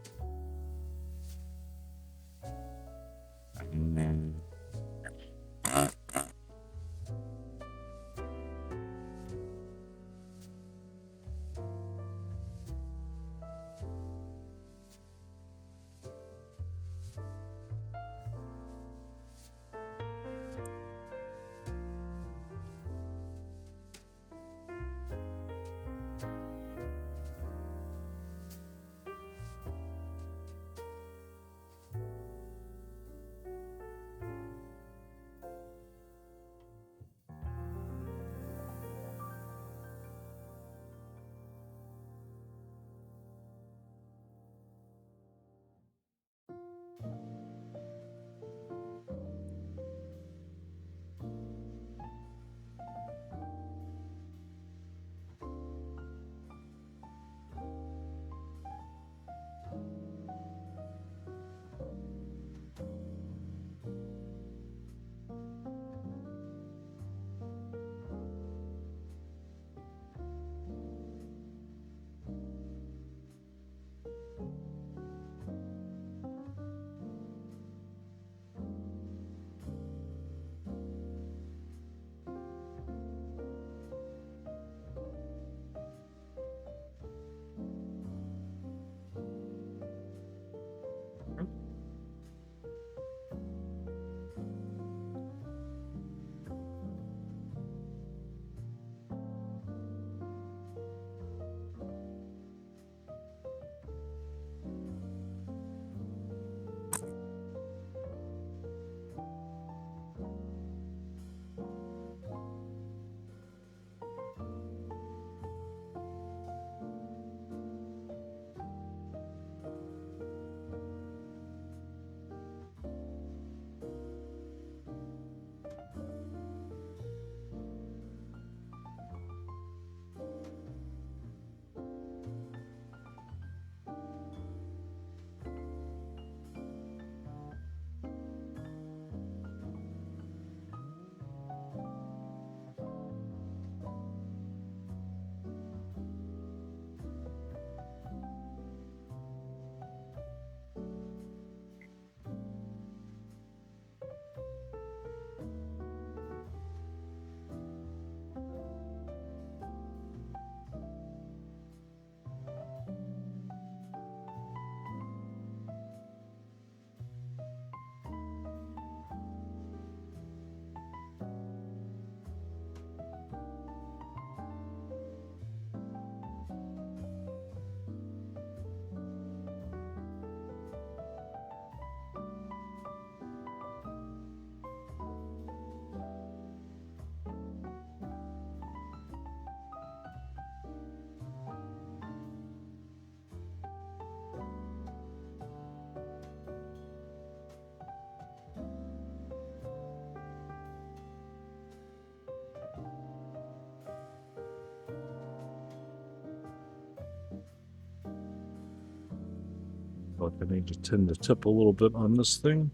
But I need to tend the tip a little bit on this thing.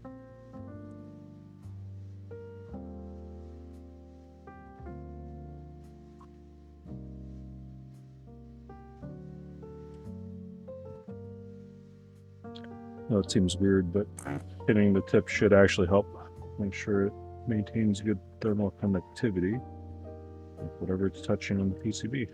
Now it seems weird, but hitting the tip should actually help make sure it maintains good thermal conductivity with whatever it's touching on the PCB.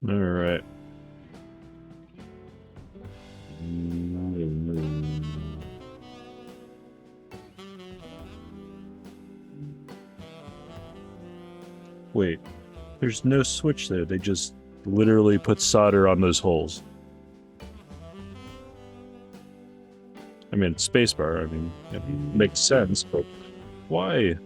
All right. Wait, there's no switch there. They just literally put solder on those holes. I mean, it's spacebar. I mean, it makes sense, but why?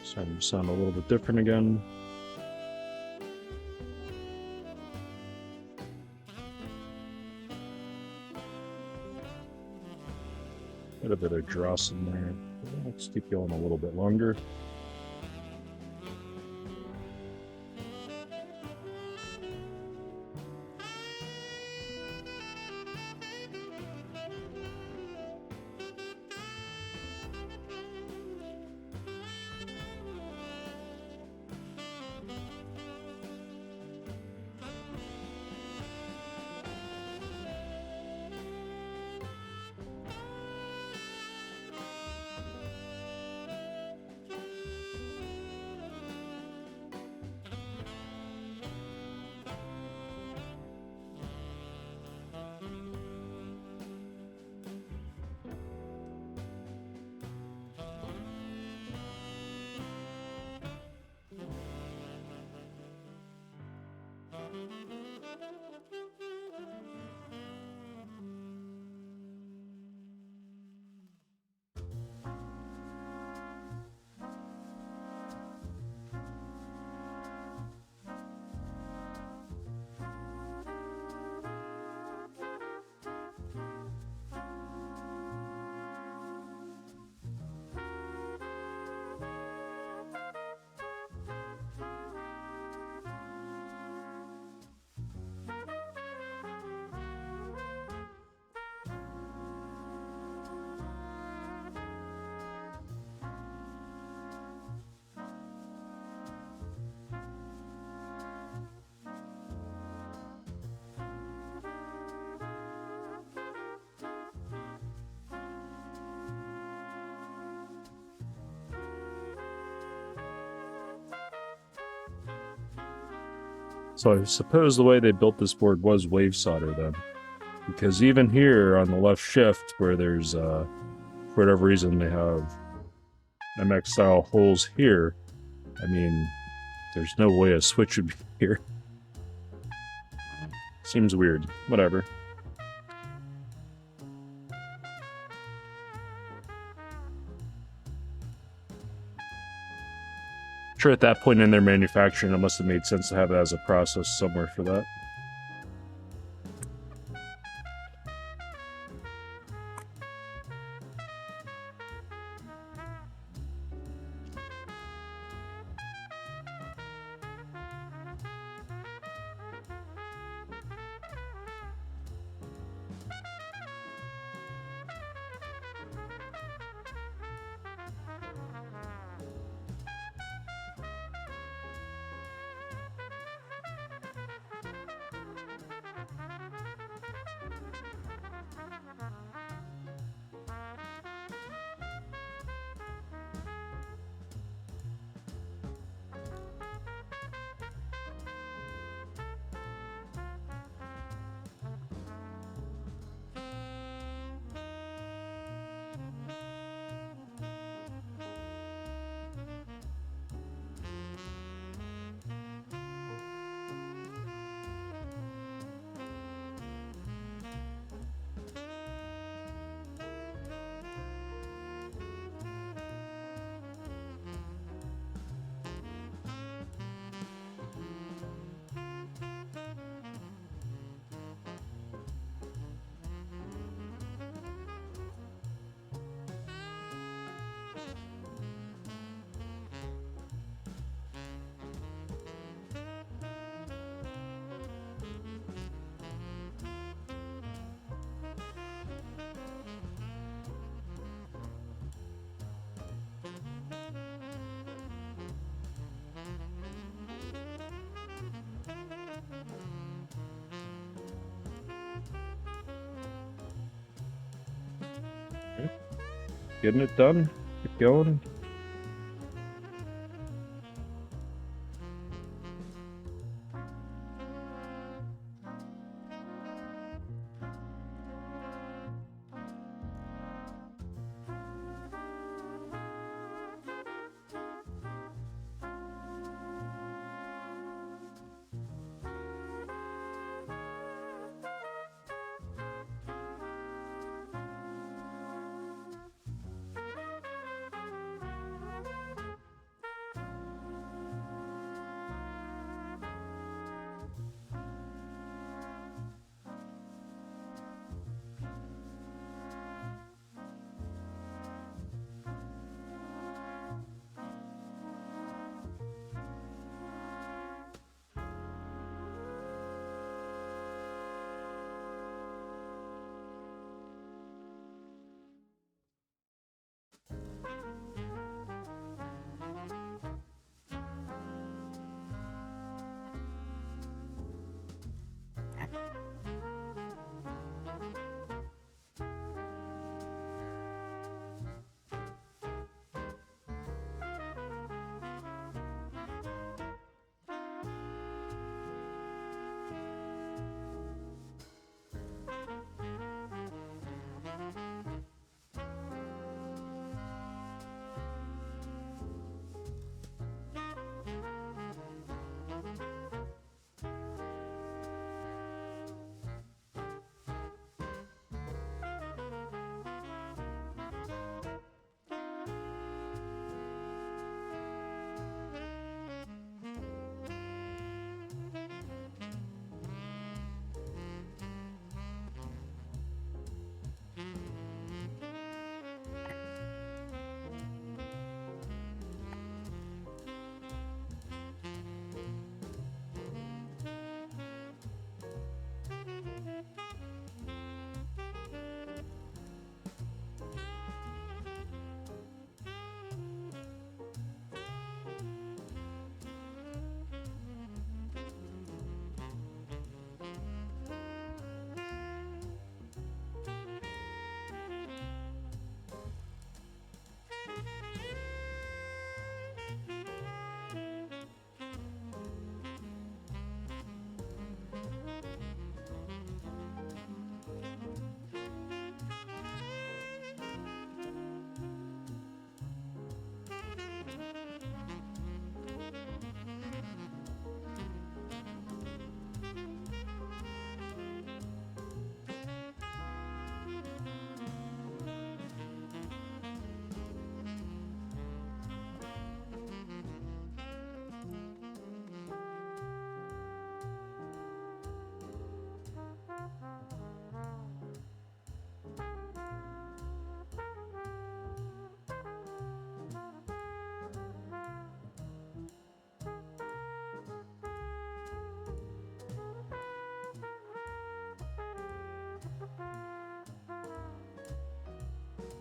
Starting to sound a little bit different again. Got a bit of dross in there. Let's keep going a little bit longer. So I suppose the way they built this board was wave solder then. Because even here on the left shift, where there's, for whatever reason, they have MX style holes here, I mean, there's no way a switch would be here. Seems weird. Whatever. Sure, at that point in their manufacturing, it must have made sense to have it as a process somewhere for that. Getting it done. Keep going.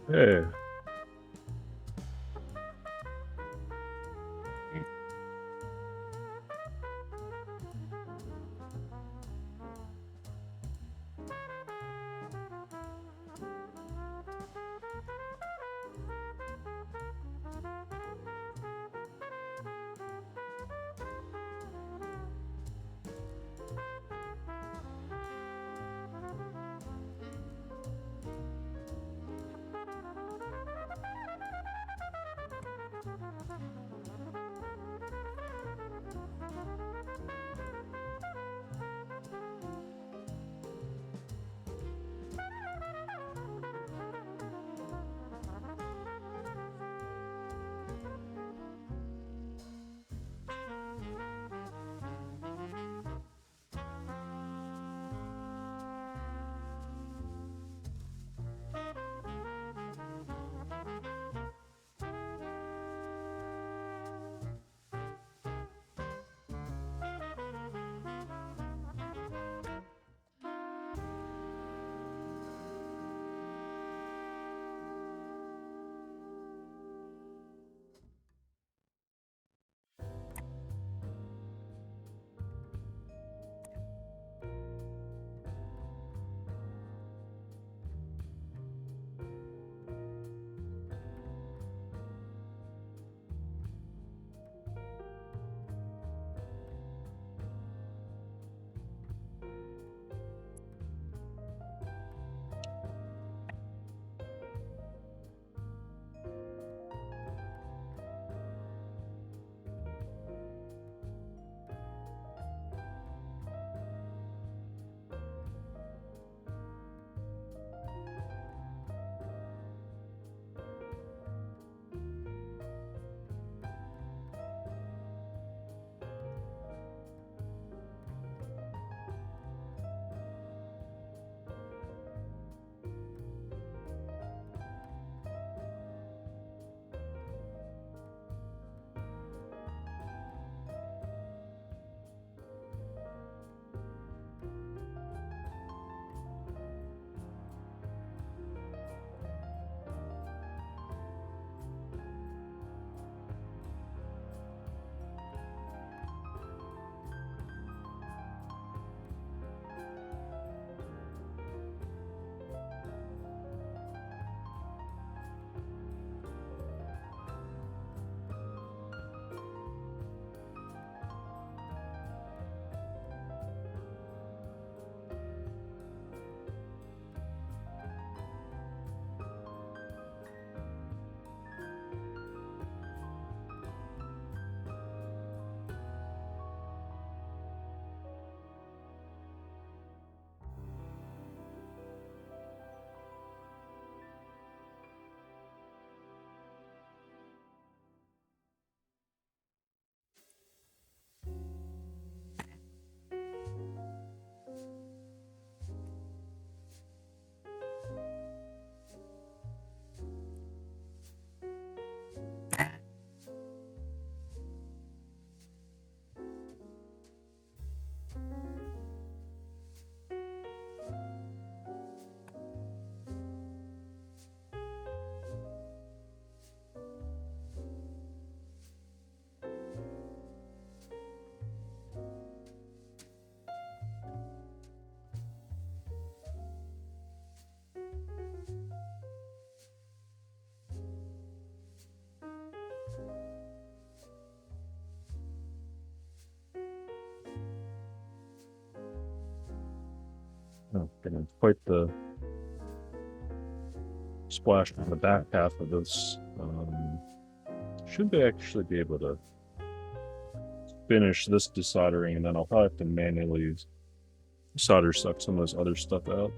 Hey. Oh, getting quite the splash on the back half of this. Should they actually be able to finish this desoldering, and then I'll probably have to manually solder suck some of this other stuff out.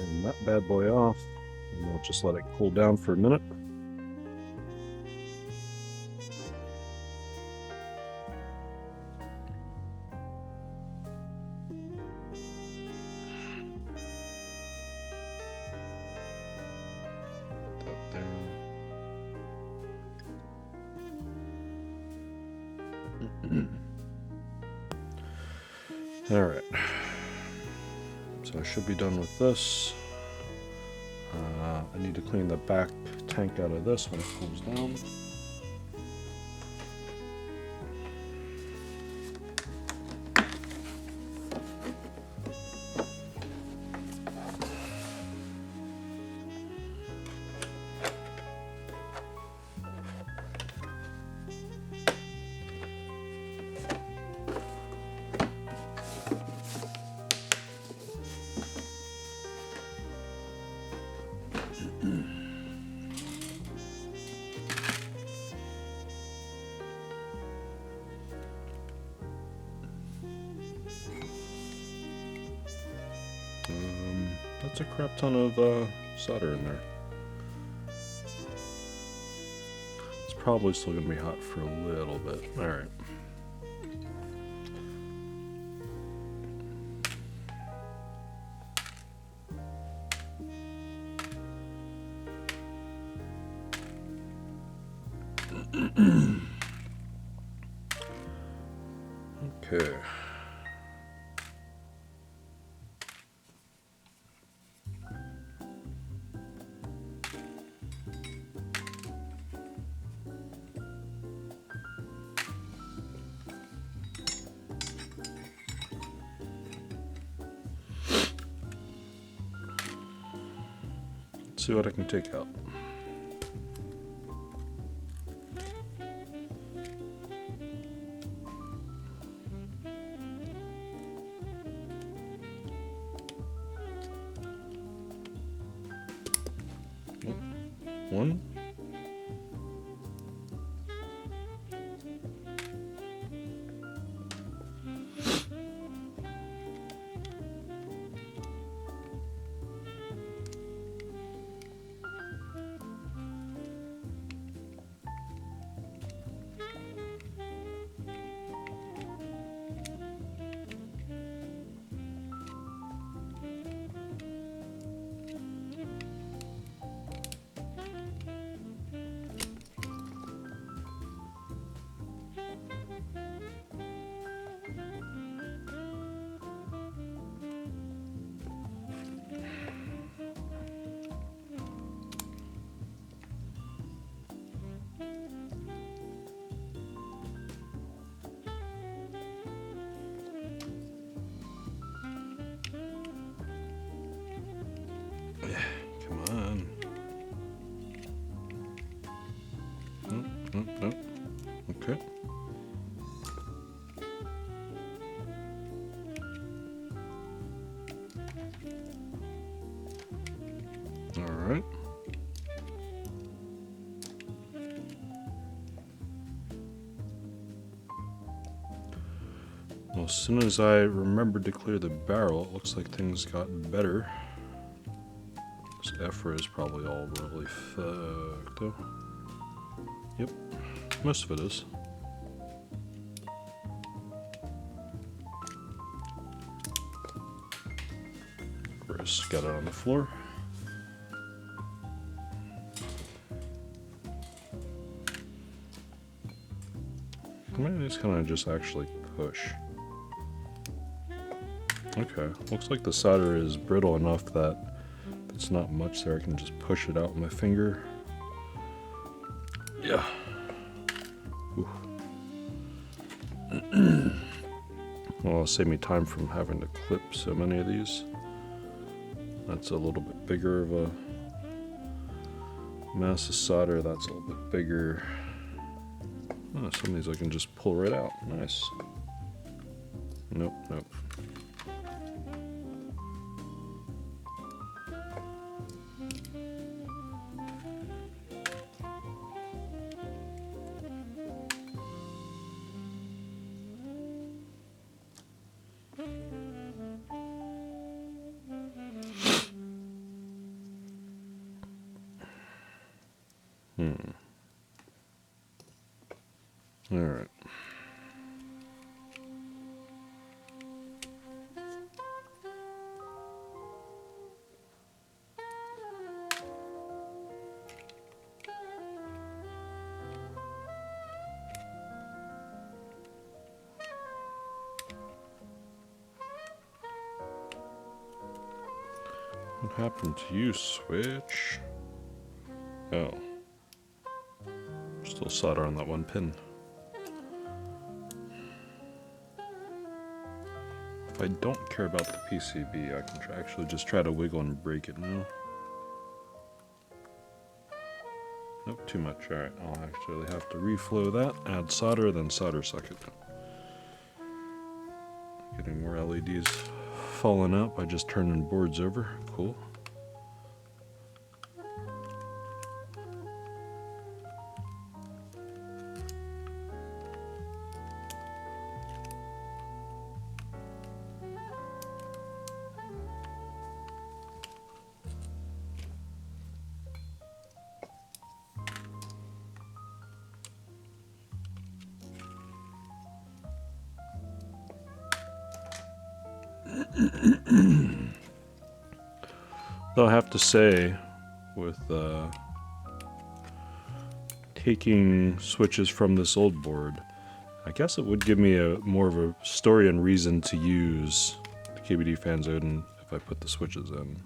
Turn that bad boy off, and we'll just let it cool down for a minute. Put that there. All right. So I should be done with this. I need to clean the back tank out of this when it cools down. That's a crap ton of solder in there. It's probably still going to be hot for a little bit. All right. Okay. See what I can take out. One. Come on. Nope. Okay. All right. Well, as soon as I remembered to clear the barrel, it looks like things got better. This effort is probably all really fucked though. Yep, most of it is. Just got it on the floor. Maybe it's kind of just actually push. Okay, looks like the solder is brittle enough that if it's not much there, I can just push it out with my finger. Yeah. Well, it'll save me time from having to clip so many of these. That's a little bit bigger of a mass of solder. That's a little bit bigger. Oh, some of these I can just pull right out. Nice. Nope. Alright. What happened to you, Switch? Oh. Still solder on that one pin. If I don't care about the PCB, I can actually just try to wiggle and break it now. Nope, too much. Alright, I'll actually have to reflow that, add solder, then solder socket. Getting more LEDs falling out by just turning boards over. Cool. Though I have to say, with taking switches from this old board, I guess it would give me a more of a story and reason to use the KBDFans Odin if I put the switches in.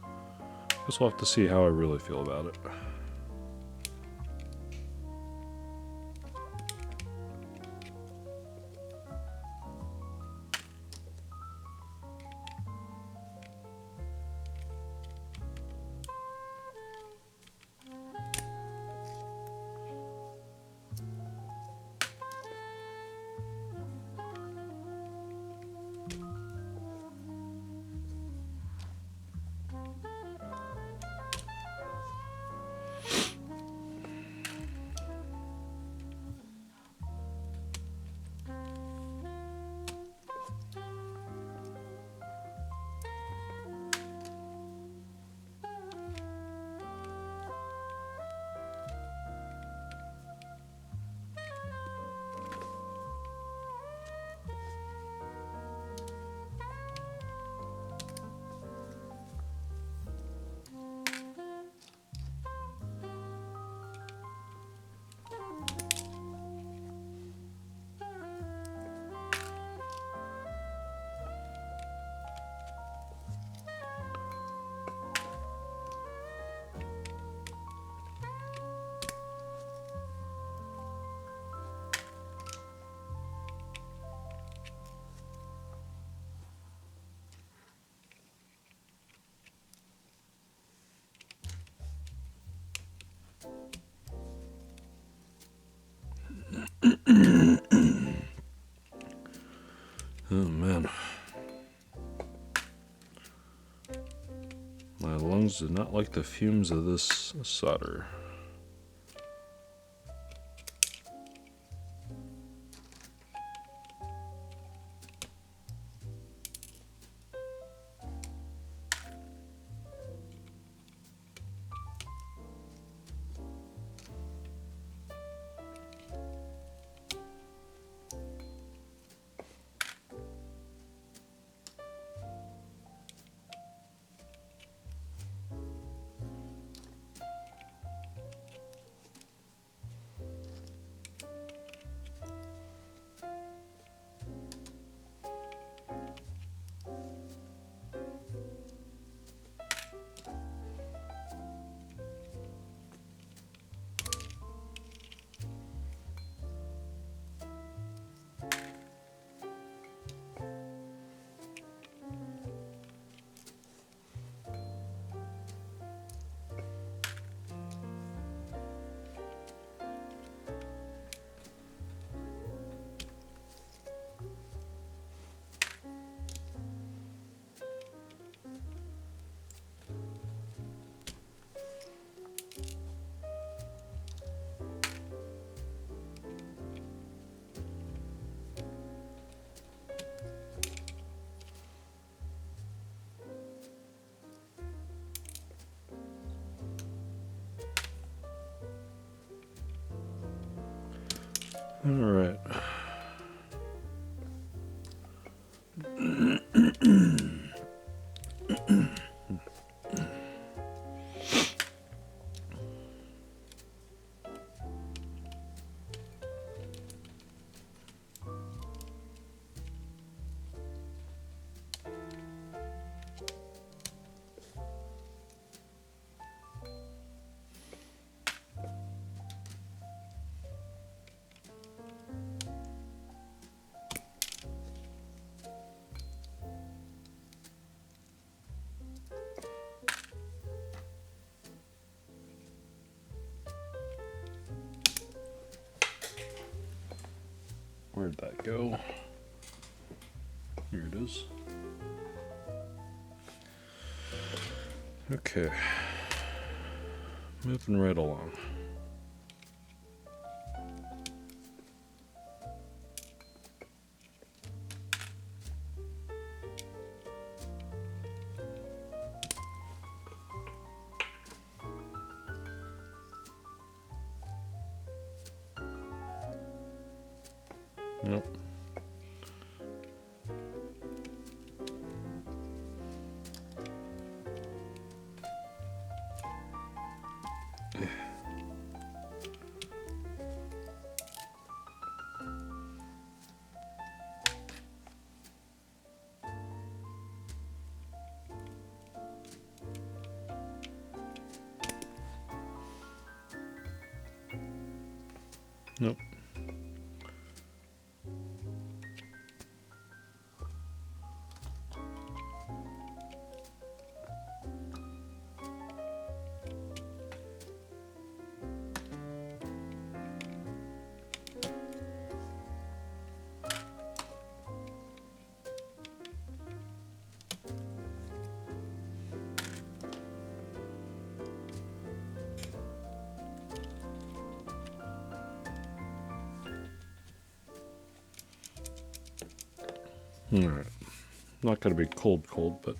I guess we'll have to see how I really feel about it. Oh man. My lungs do not like the fumes of this solder. All right. Where'd that go? Here it is. Okay. Moving right along. Nope. Nope. Alright. Not going to be cold, but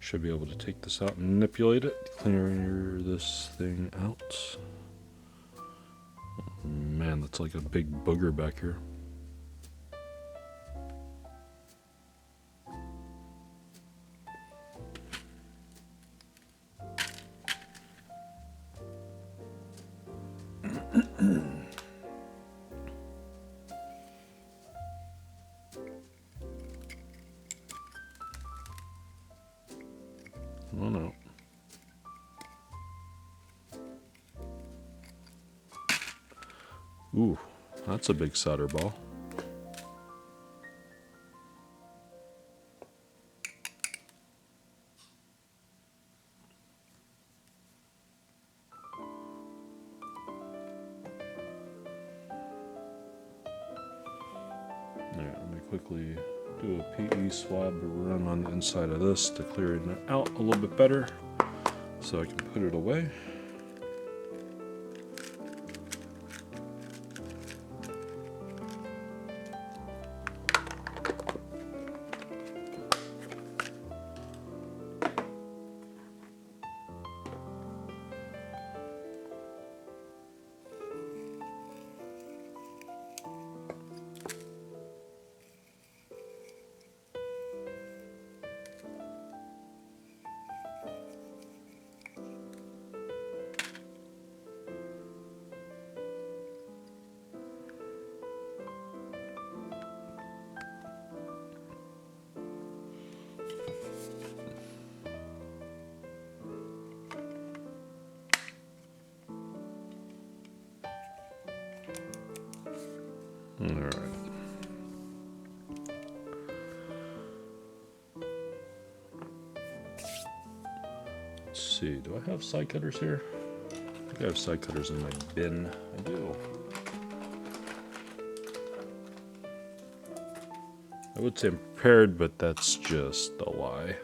should be able to take this out and manipulate it. Clear this thing out. Oh, man, that's like a big booger back here. Oh no. Ooh, that's a big solder ball. Alright, let me quickly do a PE swab run on the inside of this to clear it out a little bit better so I can put it away. All right. Let's see, do I have side cutters here? I think I have side cutters in my bin. I do. I would say I'm prepared, but that's just a lie.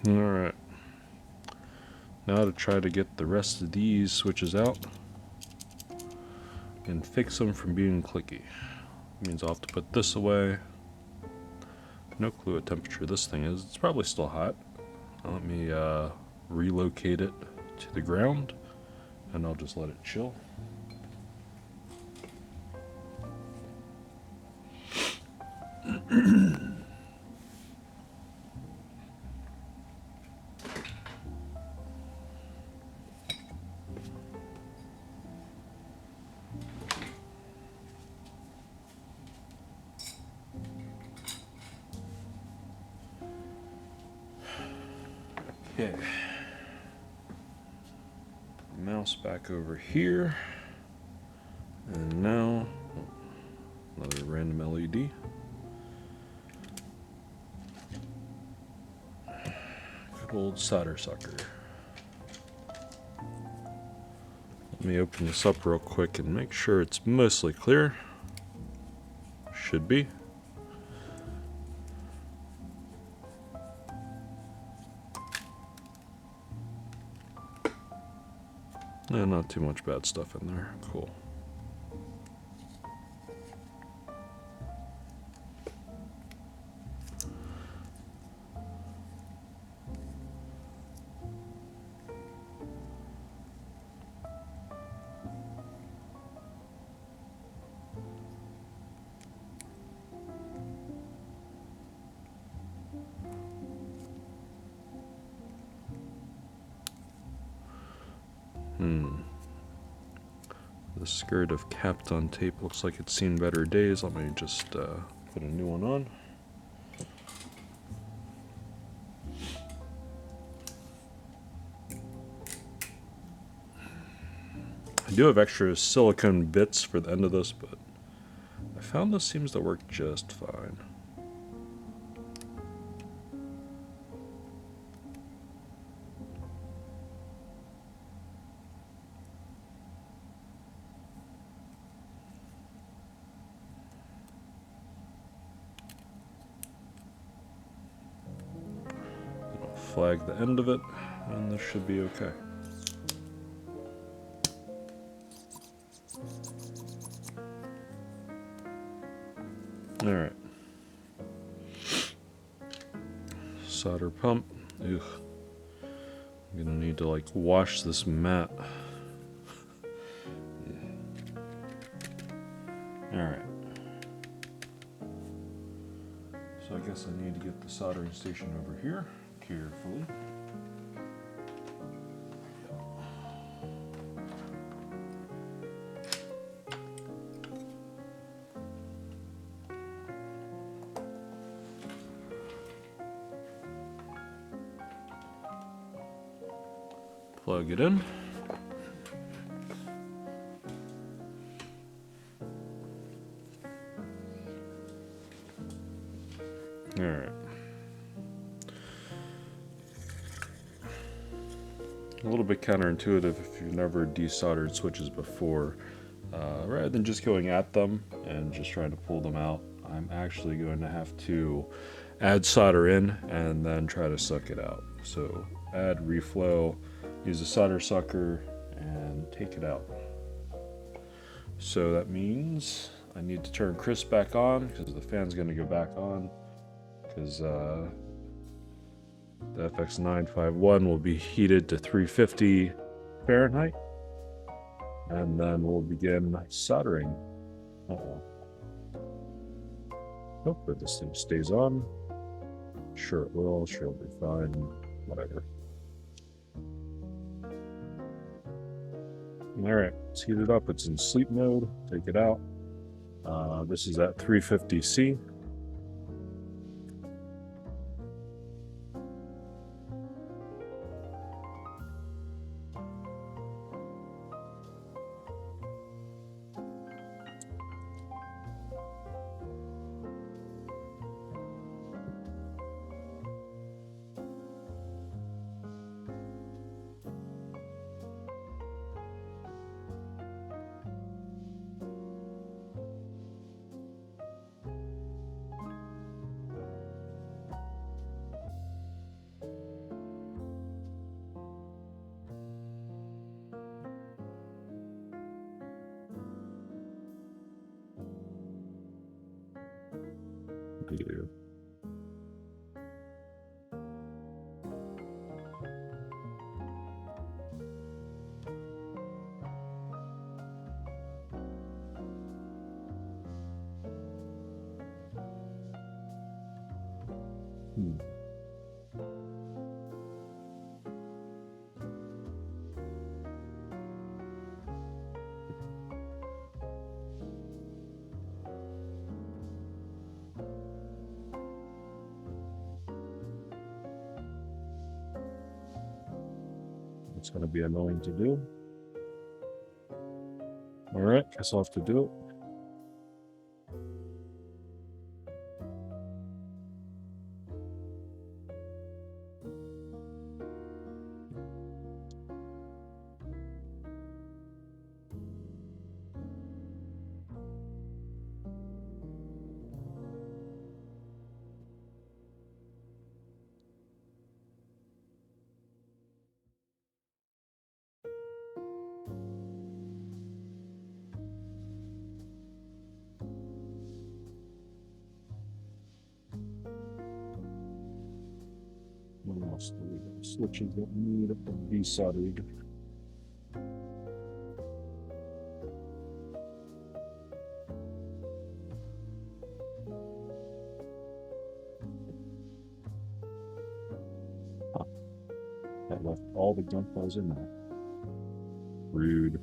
Alright. Now to try to get the rest of these switches out and fix them from being clicky. Means I'll have to put this away. No clue what temperature this thing is. It's probably still hot. Let me relocate it to the ground and I'll just let it chill. Okay. Mouse back over here. And now, another random LED. Good old solder sucker. Let me open this up real quick and make sure it's mostly clear. Should be. Yeah, not too much bad stuff in there. Cool. The skirt of Kapton tape looks like it's seen better days. Let me just put a new one on. I do have extra silicone bits for the end of this, but I found this seems to work just fine. Flag the end of it, and this should be okay. Alright. Solder pump. Ugh. I'm gonna need to like wash this mat. Alright. So I guess I need to get the soldering station over here carefully. Plug it in. All right. A little bit counterintuitive if you've never desoldered switches before. Rather than just going at them and just trying to pull them out, I'm actually going to have to add solder in and then try to suck it out. So add reflow, use a solder sucker, and take it out. So that means I need to turn crisp back on because the fan's going to go back on because the FX951 will be heated to 350 Fahrenheit. And then we'll begin soldering. Hopefully this thing stays on. Sure it will, sure it'll be fine, whatever. Alright, let's heat it up. It's in sleep mode. Take it out. This is at 350C. do. It's going to be annoying to do. All right, guess I'll have to do it. What else do we have? Switches that need to be soldered. That left all the gunk holes in there. Rude.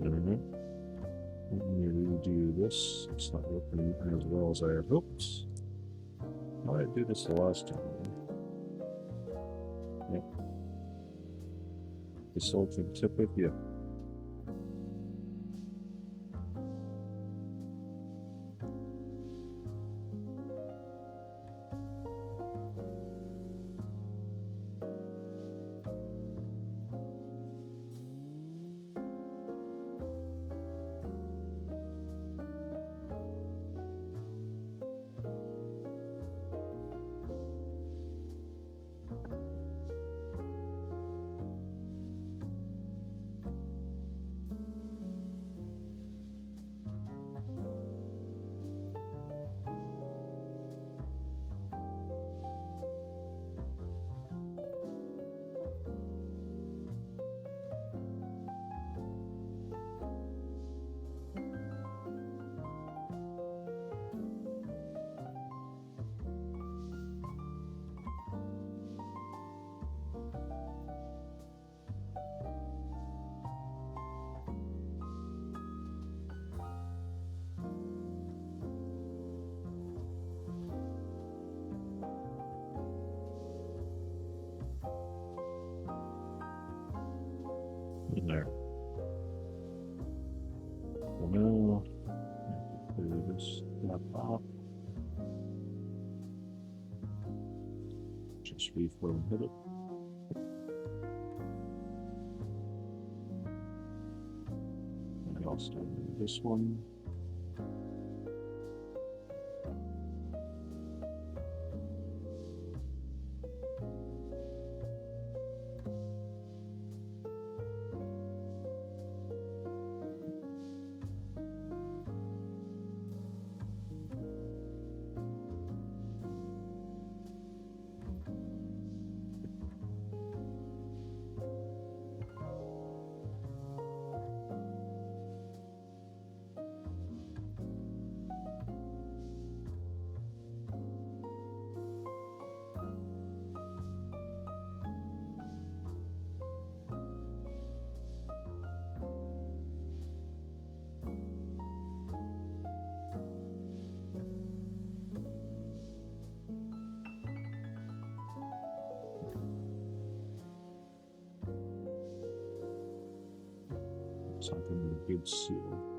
Let me redo this. It's not working as well as I had hoped. How did I do this the last time? Yep. The silicone tip with you. In there. So now, I have to clear this stuff off. Just before we hit it. And I'll start with this one. So I can make a good seal.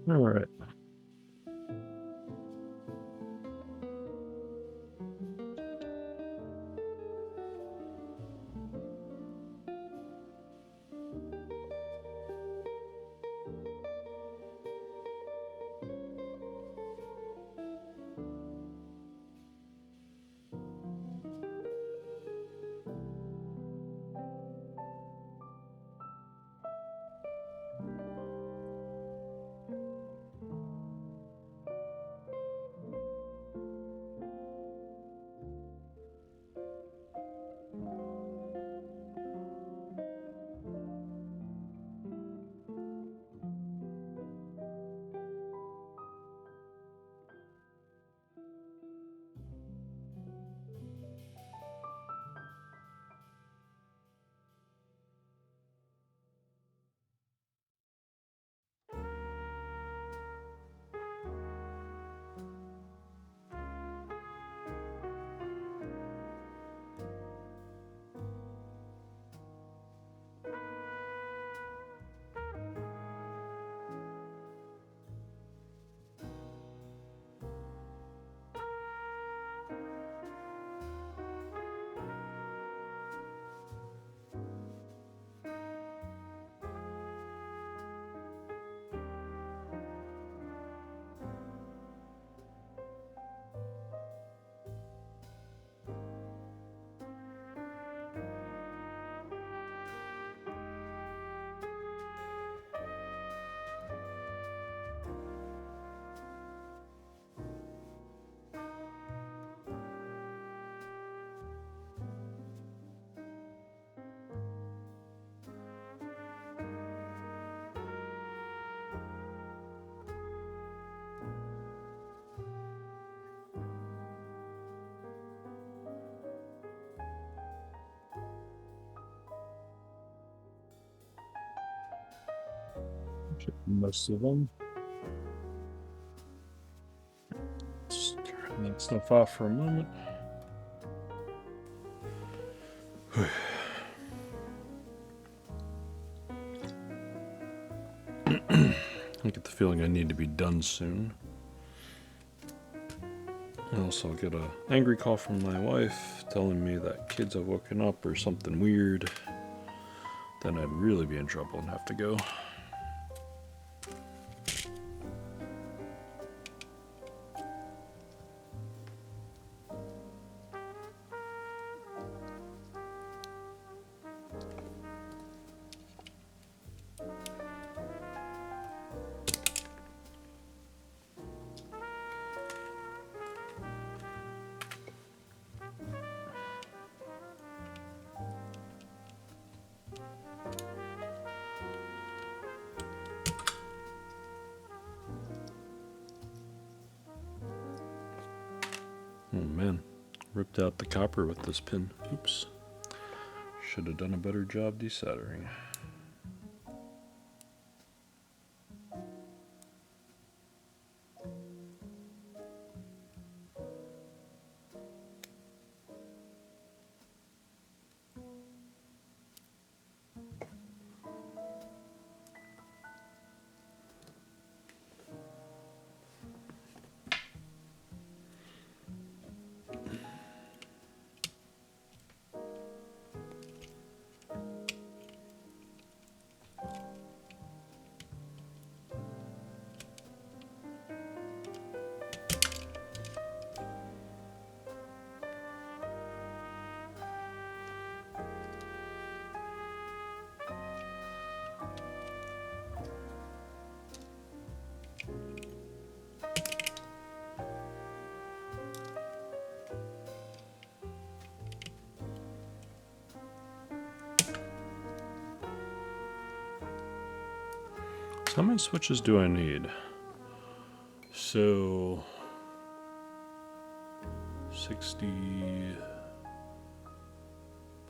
All right. Most of them. Just turn that stuff off for a moment. I get the feeling I need to be done soon. I also get an angry call from my wife telling me that kids have woken up or something weird. Then I'd really be in trouble and have to go. Oh man, ripped out the copper with this pin. Oops. Should have done a better job desoldering. How many switches do I need? So 60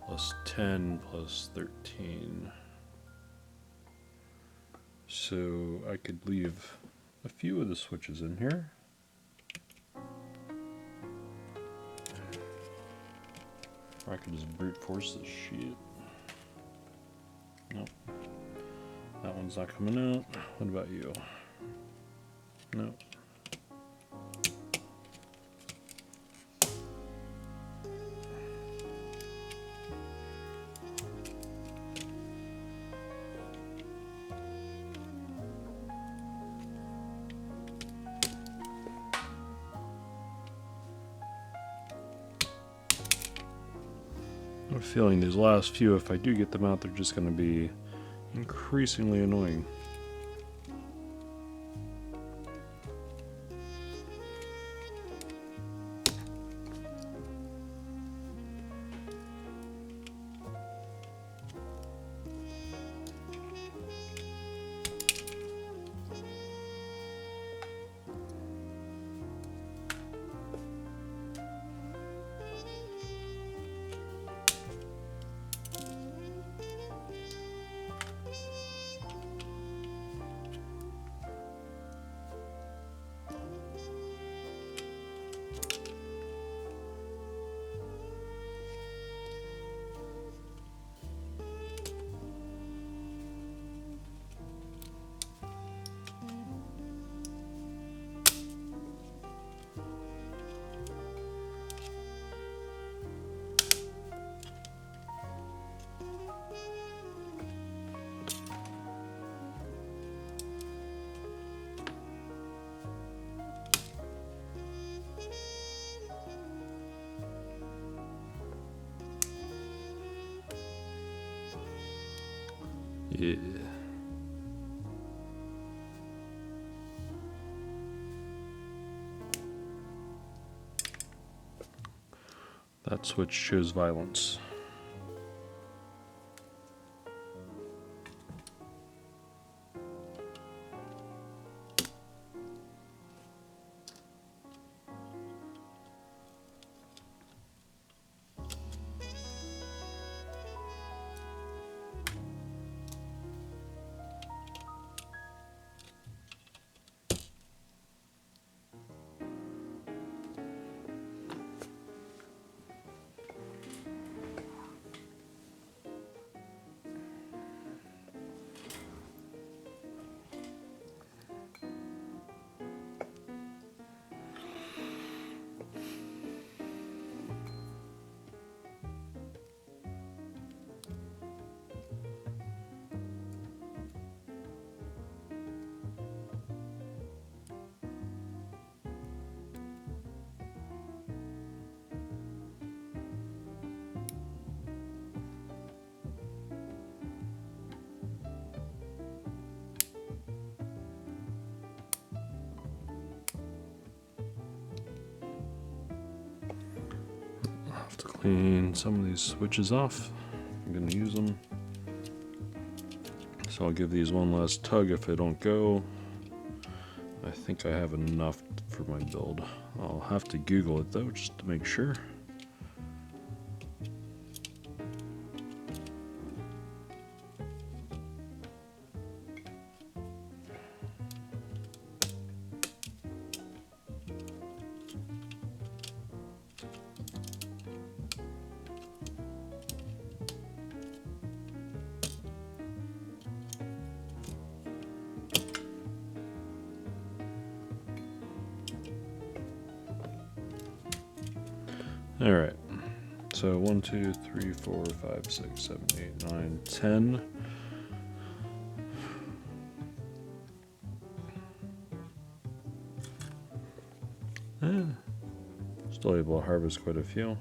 plus 10 plus 13. So I could leave a few of the switches in here. Or I could just brute force this shit. Nope. That one's not coming out. What about you? No. I have a feeling these last few, if I do get them out, they're just going to be increasingly annoying. Yeah. That switch shows violence. I'll have to clean some of these switches off. I'm going to use them. So I'll give these one last tug if they don't go. I think I have enough for my build. I'll have to Google it though, just to make sure. All right, so 1, 2, 3, 4, 5, 6, 7, 8, 9, 10. Still able to harvest quite a few.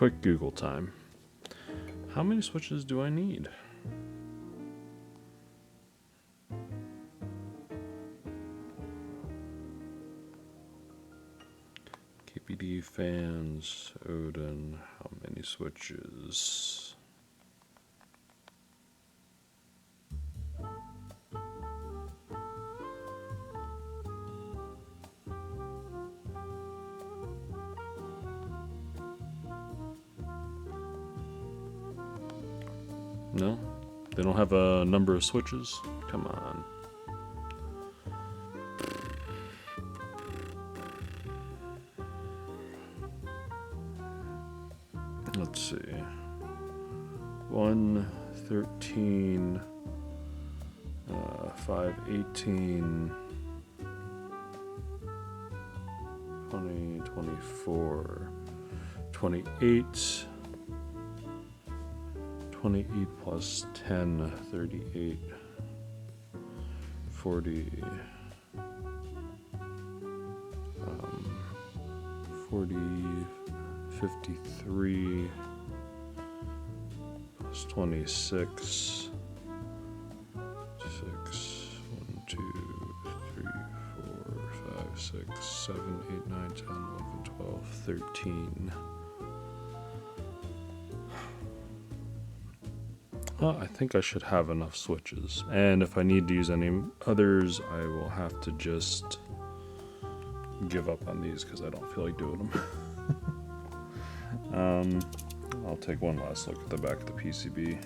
quick Google time. How many switches do I need? KBDFans Odin, how many switches? No? They don't have a number of switches? Come on. Let's see. 1, 13, 5, 18, 20, 24, 28, 28 plus 10, 38, 40, 40, 53, plus 26, 6, 1, 2, 3, 4, 5, 6, 7, 8, 9, 10, 11, 12, 13. Well, I think I should have enough switches, and if I need to use any others, I will have to just give up on these because I don't feel like doing them. I'll take one last look at the back of the PCB.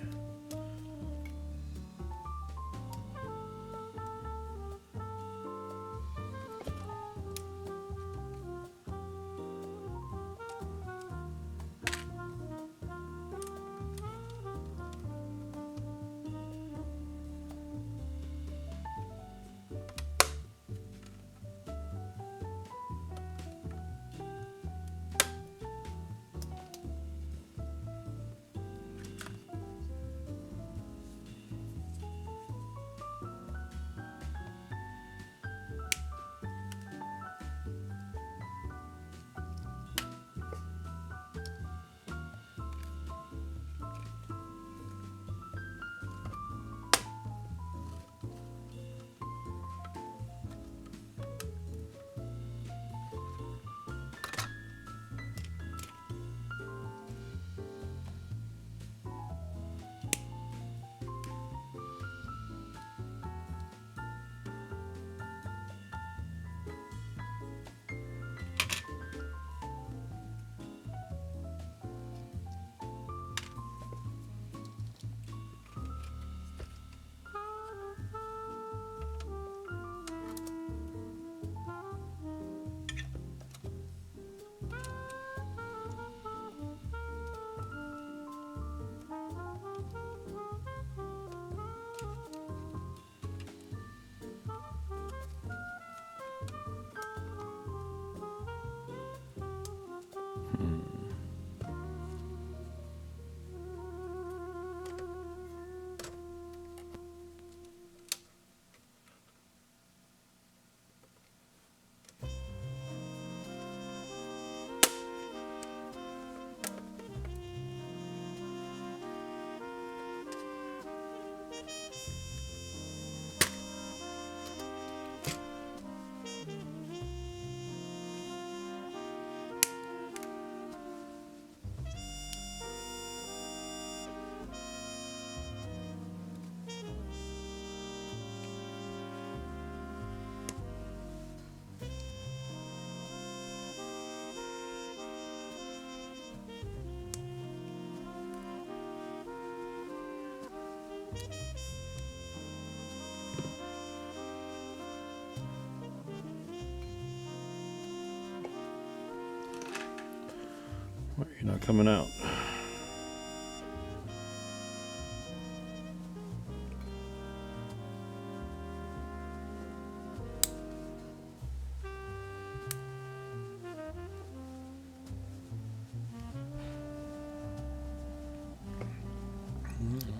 Why are you not coming out?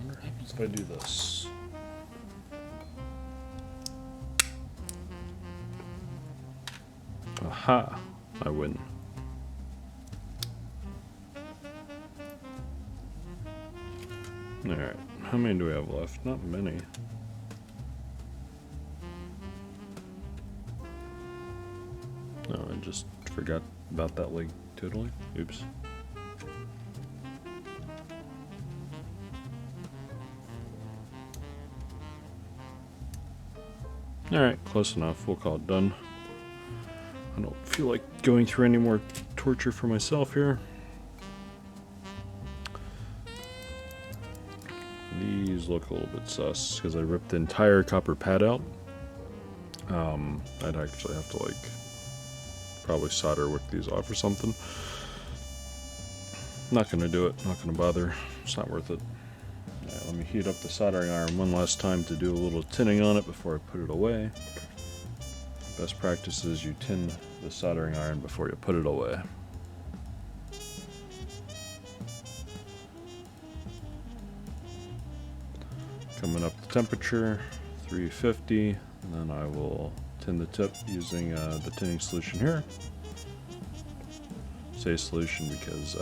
What happens if I do this? Aha! I win. Alright, how many do we have left? Not many. No, I just forgot about that leg totally. Oops. Alright, close enough. We'll call it done. I don't feel like going through any more torture for myself here. These look a little bit sus because I ripped the entire copper pad out. I'd actually have to like probably solder wick these off or something. Not gonna do it, not gonna bother. It's not worth it. Right, let me heat up the soldering iron one last time to do a little tinning on it before I put it away. Best practice is you tin the soldering iron before you put it away. Coming up the temperature, 350, and then I will tin the tip using the tinning solution here. Say solution because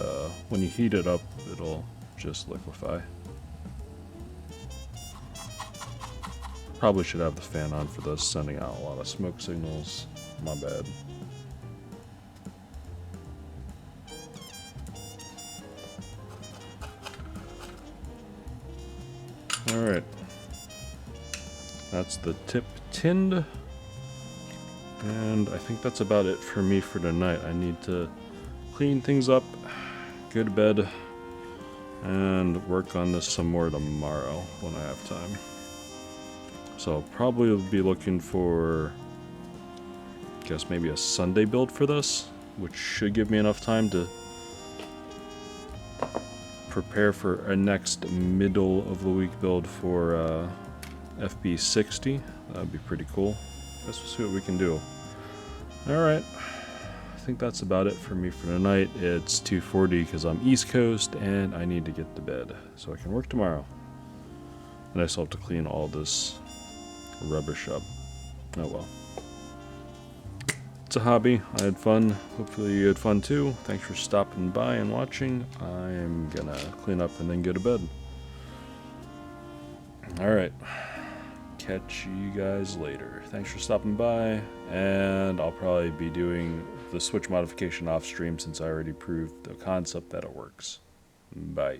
when you heat it up, it'll just liquefy. Probably should have the fan on for this, sending out a lot of smoke signals. My bad. Alright. That's the tip tinned. And I think that's about it for me for tonight. I need to clean things up, go to bed, and work on this some more tomorrow when I have time. So I'll probably be looking for, I guess maybe a Sunday build for this, which should give me enough time to prepare for a next middle of the week build for FB60. That'd be pretty cool. Guess we'll see what we can do. Alright, I think that's about it for me for tonight. It's 2:40 because I'm East Coast and I need to get to bed so I can work tomorrow. And I still have to clean all this rubbish up. Oh well. It's a hobby. I had fun. Hopefully you had fun too. Thanks for stopping by and watching. I'm gonna clean up and then go to bed. Alright. Catch you guys later. Thanks for stopping by, and I'll probably be doing the switch modification off stream since I already proved the concept that it works. Bye.